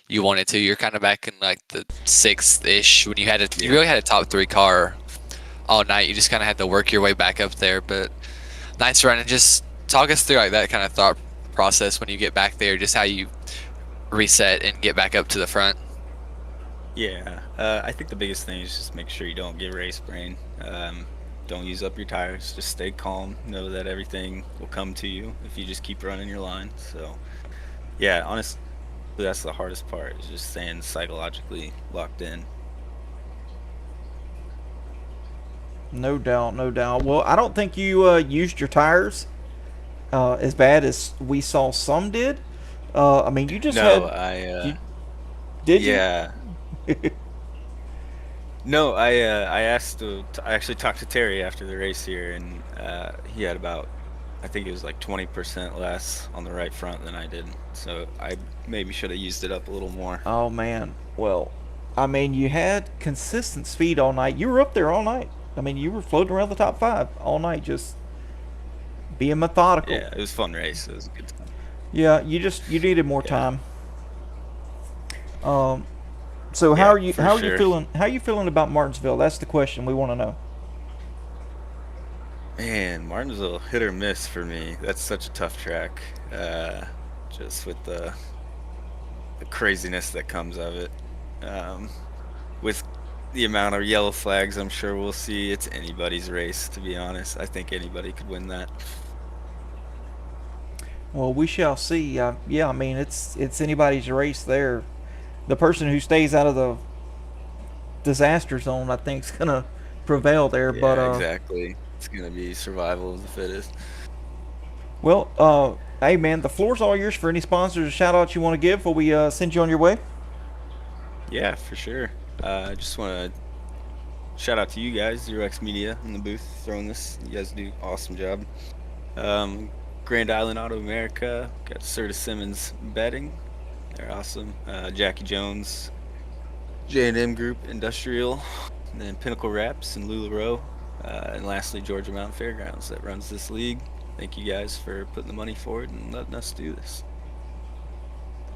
Speaker 3: you wanted to. You're kind of back in like the 6th-ish when you had you really had a top 3 car all night. You just kind of had to work your way back up there. But nice run, and just talk us through like that kind of thought process when you get back there, just how you reset and get back up to the front.
Speaker 19: Yeah, I think the biggest thing is just make sure you don't get race brain. Don't use up your tires. Just stay calm. Know that everything will come to you if you just keep running your line. So, yeah, honestly, that's the hardest part, is just staying psychologically locked in.
Speaker 2: No doubt, no doubt. Well, I don't think you used your tires as bad as we saw some did. I mean, you just did you?
Speaker 19: Yeah. No, I asked I actually talked to Terry after the race here, and he had about, I think it was like 20% less on the right front than I did. So I maybe should have used it up a little more.
Speaker 2: Oh man. Well, I mean, you had consistent speed all night. You were up there all night. I mean, you were floating around the top 5 all night, just being methodical.
Speaker 19: Yeah, it was a fun race. It was a good time.
Speaker 2: Yeah, you needed more time. So how are you feeling? How are you feeling about Martinsville? That's the question we want to know.
Speaker 19: Man, Martinsville hit or miss for me. That's such a tough track. Just with the craziness that comes of it. With the amount of yellow flags I'm sure we'll see, it's anybody's race, to be honest. I think anybody could win that.
Speaker 2: Well, we shall see. Yeah, I mean, it's anybody's race there. The person who stays out of the disaster zone, I think, is going to prevail there.
Speaker 19: Yeah,
Speaker 2: but
Speaker 19: exactly. It's going to be survival of the fittest.
Speaker 2: Well, hey, man, the floor's all yours for any sponsors or shout-outs you want to give before we send you on your way.
Speaker 19: Yeah, for sure. I just want to shout out to you guys, Zero X Media in the booth, throwing this. You guys do an awesome job. Grand Island Auto America, got Serta Simmons Betting. They're awesome. Jackie Jones, J&M Group Industrial, and then Pinnacle Wraps and LuLaRoe. And lastly, Georgia Mountain Fairgrounds that runs this league. Thank you guys for putting the money forward and letting us do this.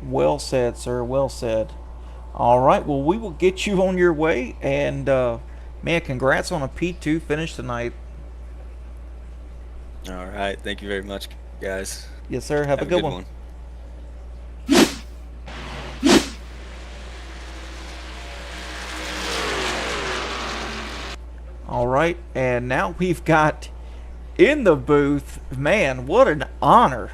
Speaker 2: Well said, sir. Well said. All right. Well, we will get you on your way. And, man, congrats on a P2 finish tonight.
Speaker 19: All right. Thank you very much, guys.
Speaker 2: Yes, sir. Have a good one. All right, and now we've got in the booth, man, what an honor.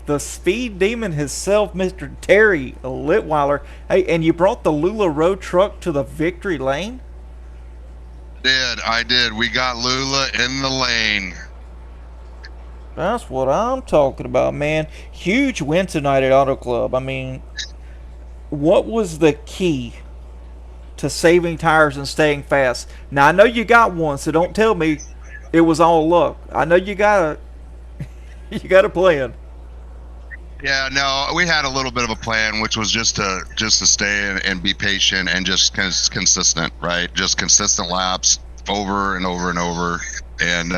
Speaker 2: The speed demon himself, Mr. Terry Litweiler. Hey, and you brought the Lula Road truck to the victory lane?
Speaker 20: I did. We got Lula in the lane.
Speaker 2: That's what I'm talking about, man. Huge win tonight at Auto Club. I mean, what was the key to saving tires and staying fast? Now, I know you got one, so don't tell me it was all luck. I know you got a plan.
Speaker 20: Yeah, no, we had a little bit of a plan, which was just to stay and be patient and just consistent, right? Just consistent laps over and over and over. And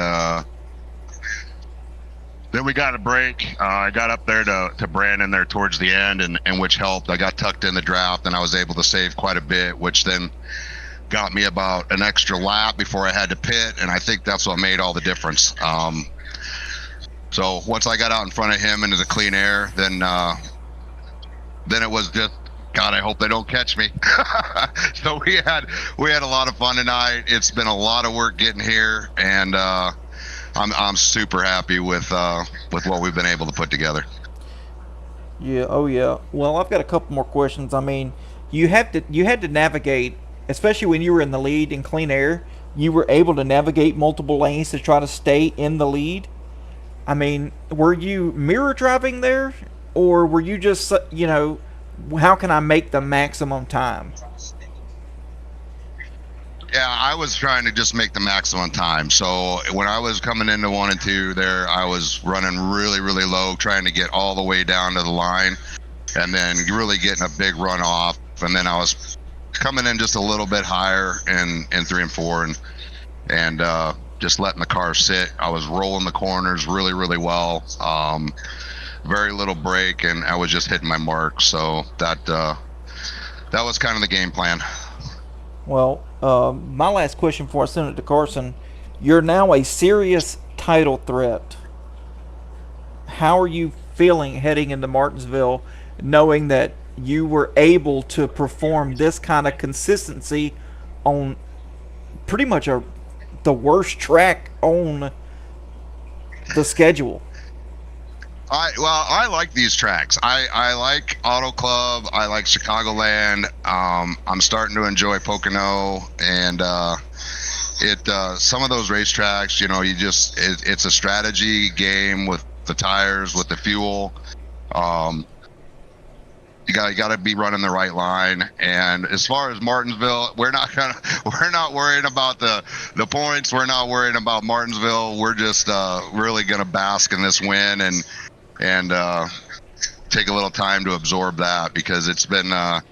Speaker 20: then we got a break. I got up there to Brandon there towards the end, and which helped. I got tucked in the draft, and I was able to save quite a bit, which then got me about an extra lap before I had to pit, and I think that's what made all the difference. So once I got out in front of him into the clean air, then it was just, God, I hope they don't catch me. So we had a lot of fun tonight. It's been a lot of work getting here, and I'm super happy with what we've been able to put together.
Speaker 2: Yeah, oh yeah. Well, I've got a couple more questions. I mean, you had to navigate, especially when you were in the lead in clean air. You were able to navigate multiple lanes to try to stay in the lead. I mean, were you mirror driving there, or were you just, how can I make the maximum time?
Speaker 20: Yeah, I was trying to just make the maximum time. So when I was coming into 1 and 2 there, I was running really, really low, trying to get all the way down to the line, and then really getting a big run off. And then I was coming in just a little bit higher in 3 and 4, and just letting the car sit. I was rolling the corners really, really well. Very little break, and I was just hitting my mark. So that was kind of the game plan.
Speaker 2: Well, my last question before I send it to Carson. You're now a serious title threat. How are you feeling heading into Martinsville, knowing that you were able to perform this kind of consistency on pretty much the worst track on the schedule?
Speaker 20: I like these tracks. I like Auto Club. I like Chicagoland. I'm starting to enjoy Pocono, and some of those racetracks, it's a strategy game with the tires, with the fuel. You got to be running the right line. And as far as Martinsville, we're not worrying about the points. We're not worrying about Martinsville. We're just really gonna bask in this win and take a little time to absorb that, because it's been a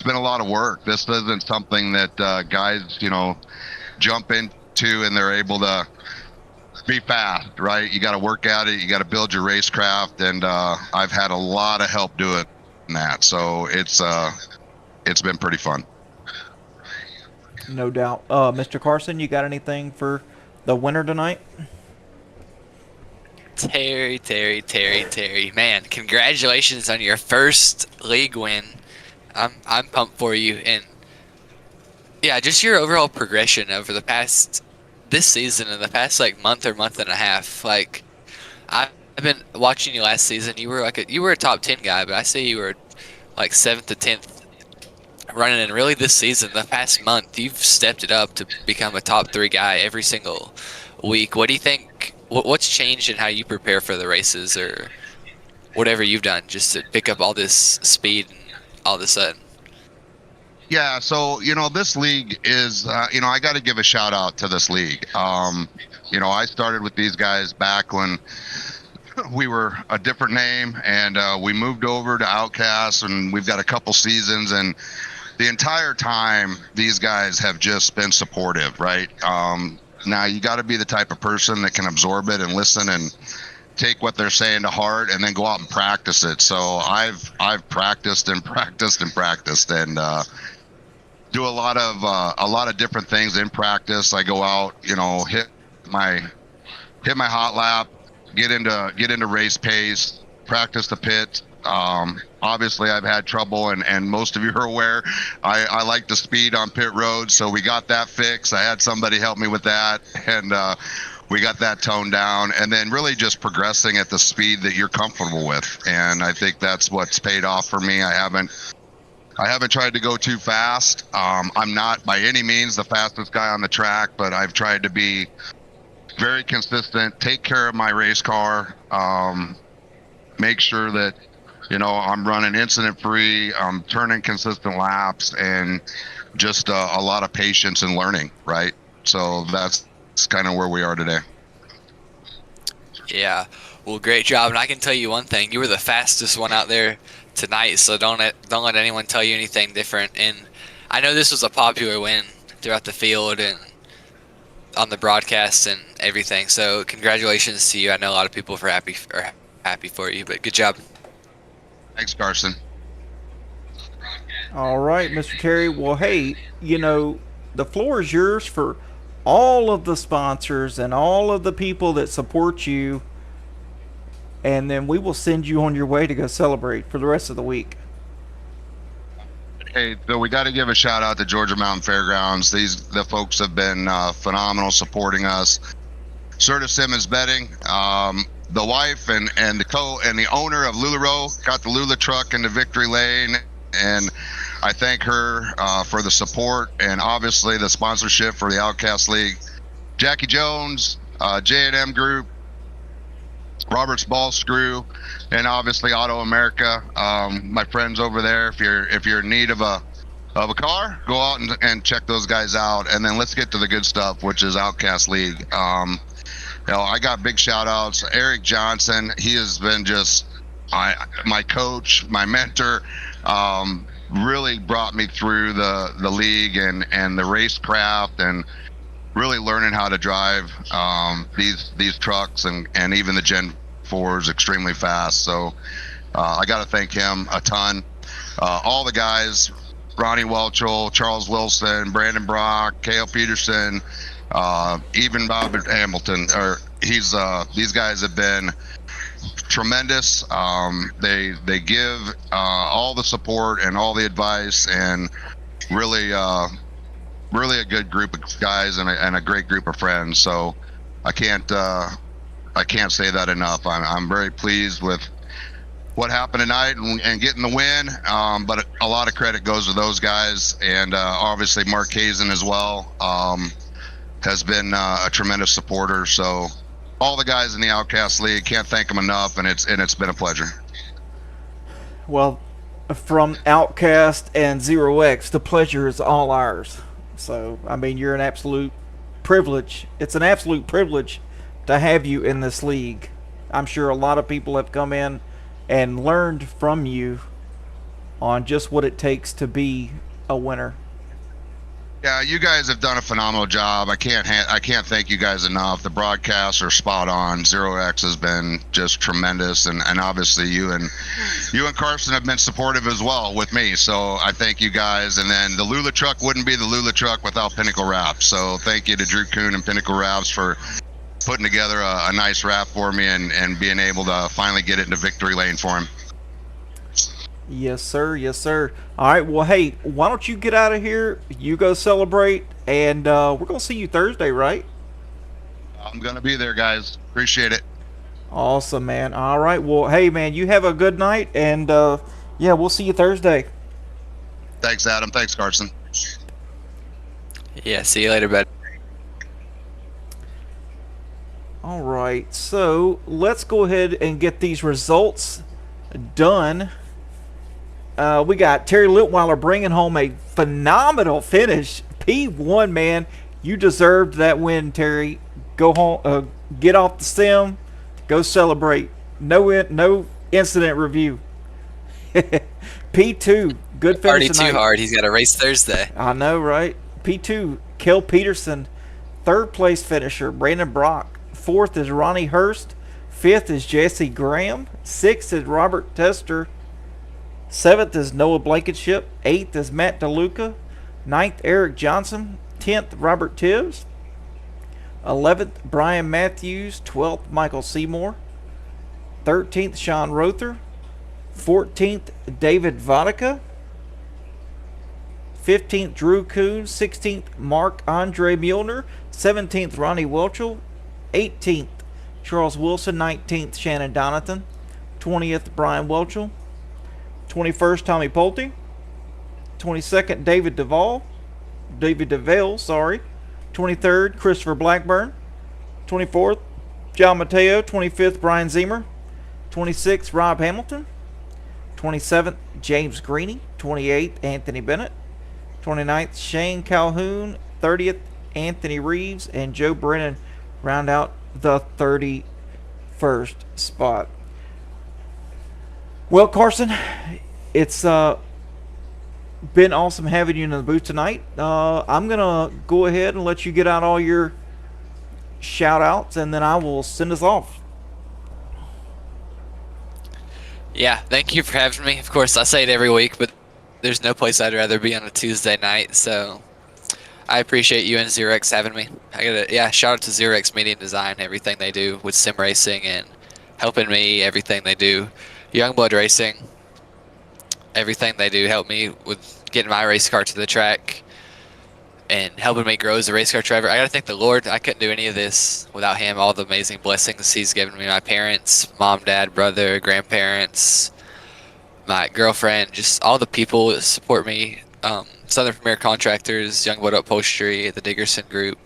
Speaker 20: lot of work. This isn't something that guys jump into and they're able to be fast, right? You got to work at it. You got to build your racecraft, and I've had a lot of help doing that. So it's been pretty fun.
Speaker 2: No doubt. Mr. Carson, you got anything for the winner tonight?
Speaker 3: Terry. Man, congratulations on your first league win. I'm pumped for you, and yeah, just your overall progression over this season and the past month or month and a half. Like, I've been watching you last season. You were a top 10 guy, but I see you were like 7th to 10th running. And really this season, the past month, you've stepped it up to become a top 3 guy every single week. What do you think? What's changed in how you prepare for the races, or whatever you've done just to pick up all this speed all of a sudden?
Speaker 20: Yeah, so this league is I got to give a shout out to this league. I started with these guys back when we were a different name, and we moved over to Outcast, and we've got a couple seasons, and the entire time these guys have just been supportive, right? Now you got to be the type of person that can absorb it and listen and take what they're saying to heart, and then go out and practice it. So I've practiced and practiced and practiced, and do a lot of different things in practice. I go out, hit my hit my hot lap, get into race pace, practice the pit. Obviously I've had trouble, and most of you are aware, I like to speed on pit road, so we got that fixed. I had somebody help me with that, and we got that toned down, and then really just progressing at the speed that you're comfortable with. And I think that's what's paid off for me. I haven't tried to go too fast. I'm not by any means the fastest guy on the track, but I've tried to be very consistent, take care of my race car, make sure that, I'm running incident free, I'm turning consistent laps, and just a lot of patience and learning, right? So that's kind of where we are today.
Speaker 3: Yeah, well, great job. And I can tell you one thing: you were the fastest one out there tonight. So don't let anyone tell you anything different. And I know this was a popular win throughout the field and on the broadcast and everything. So congratulations to you. I know a lot of people are happy for you, but good job.
Speaker 20: Thanks, Carson.
Speaker 2: All right, Mr. Terry. Well, hey, the floor is yours for all of the sponsors and all of the people that support you, and then we will send you on your way to go celebrate for the rest of the week.
Speaker 20: Hey, so we got to give a shout out to Georgia Mountain Fairgrounds. The folks have been phenomenal supporting us. Serta Simmons Betting, the wife and the owner of LuLaRoe got the Lula truck into victory lane, and I thank her for the support and obviously the sponsorship for the Outcast League. Jackie Jones, J&M Group, Robert's Ball Screw, and obviously Auto America. My friends over there, if you're in need of a car, go out and check those guys out. And then let's get to the good stuff, which is Outcast League. I got big shout outs. Eric Johnson, he has been just my coach, my mentor. Really brought me through the league and the racecraft, and really learning how to drive these trucks and even the Gen 4s extremely fast. So I got to thank him a ton. All the guys, Ronnie Welchel, Charles Wilson, Brandon Brock, Cale Peterson, even Bob Hamilton. These guys have been tremendous. They give all the support and all the advice, and really a good group of guys and a great group of friends. So I can't say that enough. I'm very pleased with what happened tonight and getting the win. But a lot of credit goes to those guys, and obviously Mark Hazen as well has been a tremendous supporter. So all the guys in the Outcast League, can't thank them enough, and it's been a pleasure.
Speaker 2: Well, from Outcast and Zero X, the pleasure is all ours. So, you're an absolute privilege. It's an absolute privilege to have you in this league. I'm sure a lot of people have come in and learned from you on just what it takes to be a winner.
Speaker 20: Yeah, you guys have done a phenomenal job. I can't thank you guys enough. The broadcasts are spot on. Zero X has been just tremendous, and obviously you and Carson have been supportive as well with me. So I thank you guys. And then the Lula truck wouldn't be the Lula truck without Pinnacle Wraps. So thank you to Drew Kuhn and Pinnacle Wraps for putting together a nice wrap for me and being able to finally get it into victory lane for him.
Speaker 2: Yes, sir. Yes, sir. All right. Well, hey, why don't you get out of here? You go celebrate, and we're going to see you Thursday, right?
Speaker 20: I'm going to be there, guys. Appreciate it.
Speaker 2: Awesome, man. All right. Well, hey, man, you have a good night, and yeah, we'll see you Thursday.
Speaker 20: Thanks, Adam. Thanks, Carson.
Speaker 3: Yeah, see you later, bud.
Speaker 2: All right. So let's go ahead and get these results done. We got Terry Litweiler bringing home a phenomenal finish. P1, man. You deserved that win, Terry. Go home, get off the sim, go celebrate. No incident review. P2, good finish
Speaker 3: Already
Speaker 2: tonight.
Speaker 3: too hard. He's got a race Thursday.
Speaker 2: I know, right? P2, Cale Peterson. Third place finisher, Brandon Brock. Fourth is Ronnie Hurst. Fifth is Jesse Graham. Sixth is Robert Tester. Seventh is Noah Blankenship. Eighth is Matt DeLuca. Ninth, Eric Johnson. 10th, Robert Tibbs. 11th, Brian Matthews. 12th, Michael Seymour. 13th, Sean Rother. 14th, David Vodka. 15th, Drew Coons. 16th, Mark-Andre Mueller. 17th, Ronnie Welchel. 18th, Charles Wilson. 19th, Shannon Donathan. 20th, Brian Welchel. 21st, Tommy Pulte. 22nd, David DeVale. 23rd, Christopher Blackburn. 24th, John Mateo. 25th, Brian Zemer. 26th, Rob Hamilton. 27th, James Greeny. 28th, Anthony Bennett. 29th, Shane Calhoun. 30th, Anthony Reeves. And Joe Brennan round out the 31st spot. Well, Carson, it's been awesome having you in the booth tonight. I'm going to go ahead and let you get out all your shout-outs, and then I will send us off.
Speaker 3: Yeah, thank you for having me. Of course, I say it every week, but there's no place I'd rather be on a Tuesday night, so I appreciate you and Xerox having me. Shout out to Xerox Media and Design, everything they do with sim racing and helping me, everything they do. Youngblood Racing, everything they do help me with getting my race car to the track and helping me grow as a race car driver. I gotta thank the Lord. I couldn't do any of this without him. All the amazing blessings he's given me, my parents, mom, dad, brother, grandparents, my girlfriend, just all the people that support me. Southern Premier Contractors, Youngblood Upholstery, the Diggerson Group,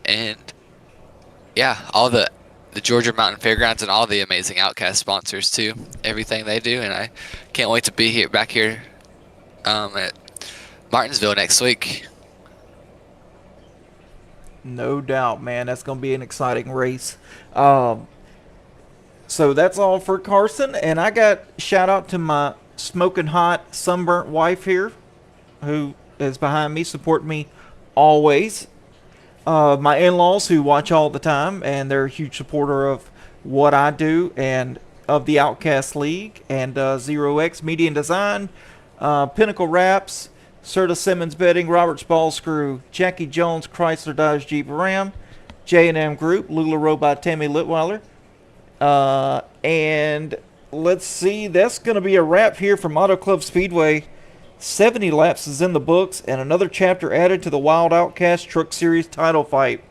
Speaker 3: and yeah, all the Georgia Mountain Fairgrounds and all the amazing Outcast sponsors too. Everything they do, and I can't wait to be back here at Martinsville next week.
Speaker 2: No doubt, man. That's going to be an exciting race. So that's all for Carson, and I got shout out to my smoking hot sunburnt wife here, who is behind me, support me always. My in-laws who watch all the time, and they're a huge supporter of what I do and of the Outcast League, and Zero X Media and Design, Pinnacle Wraps, Serta Simmons Bedding, Roberts Ball Screw, Jackie Jones Chrysler Dodge Jeep Ram, J&M Group, Lula Robot Tammy Litweiler, and let's see, that's going to be a wrap here from Auto Club Speedway. 70 laps is in the books, and another chapter added to the Wild Outcast Truck Series title fight.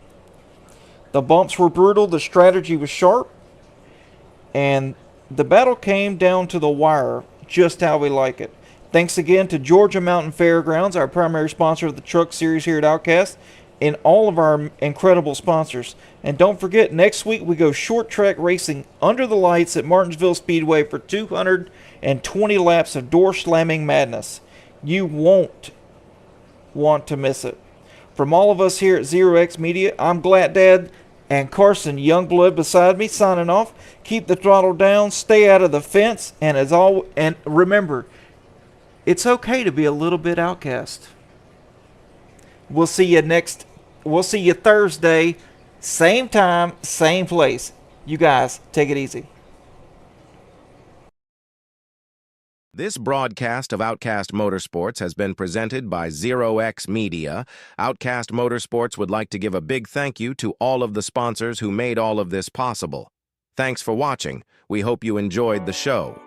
Speaker 2: The bumps were brutal, the strategy was sharp, and the battle came down to the wire, just how we like it. Thanks again to Georgia Mountain Fairgrounds, our primary sponsor of the Truck Series here at Outcast, and all of our incredible sponsors. And don't forget, next week we go short track racing under the lights at Martinsville Speedway for 220 laps of door slamming madness. You won't want to miss it. From all of us here at Zero X Media, I'm Glad Dad and Carson Youngblood beside me signing off. Keep the throttle down, stay out of the fence, and and remember, it's okay to be a little bit outcast. We'll see you Thursday, same time, same place. You guys take it easy.
Speaker 21: This broadcast of Outcast Motorsports has been presented by Zero X Media. Outcast Motorsports would like to give a big thank you to all of the sponsors who made all of this possible. Thanks for watching. We hope you enjoyed the show.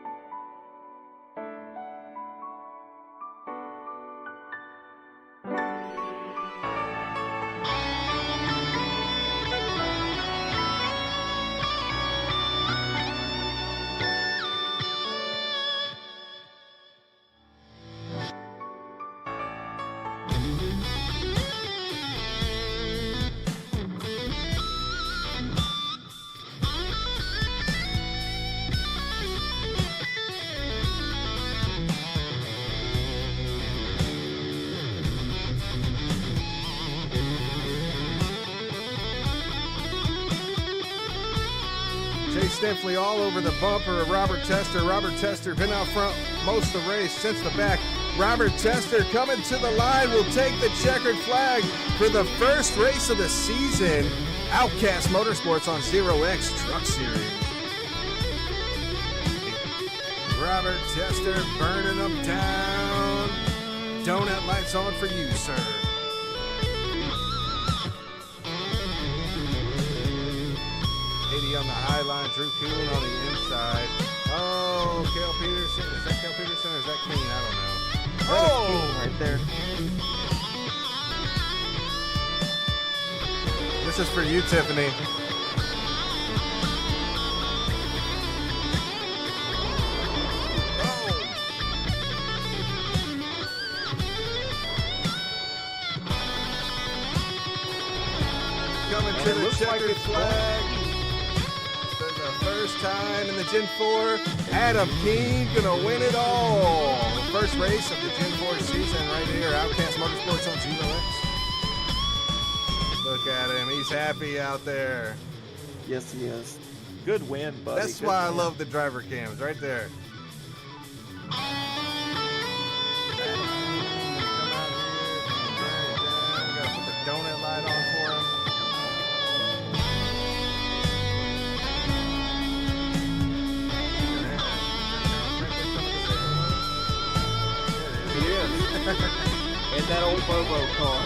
Speaker 22: Stinfley all over the bumper of Robert Tester. Robert Tester been out front most of the race, since the back. Robert Tester coming to the line will take the checkered flag for the first race of the season. Outcast Motorsports on Zero X Truck Series. Robert Tester burning them down. Donut lights on for you, sir. Drew Kuhn on the inside. Oh, Cale Peterson. Is that Cale Peterson or is that Keen? I don't know.
Speaker 2: Oh, right there.
Speaker 22: This is for you, Tiffany. Coming to the checkered flag for the first time in the Gen 4. Adam Keen gonna win it all. First race of the Gen 4 season right here. Outcast Motorsports on Zero X. Look at him. He's happy out there.
Speaker 2: Yes, he is. Good win, buddy.
Speaker 22: That's
Speaker 2: Good
Speaker 22: why I
Speaker 2: win.
Speaker 22: love the driver cams right there. Donut light on for him.
Speaker 2: He is. In that old Bobo car.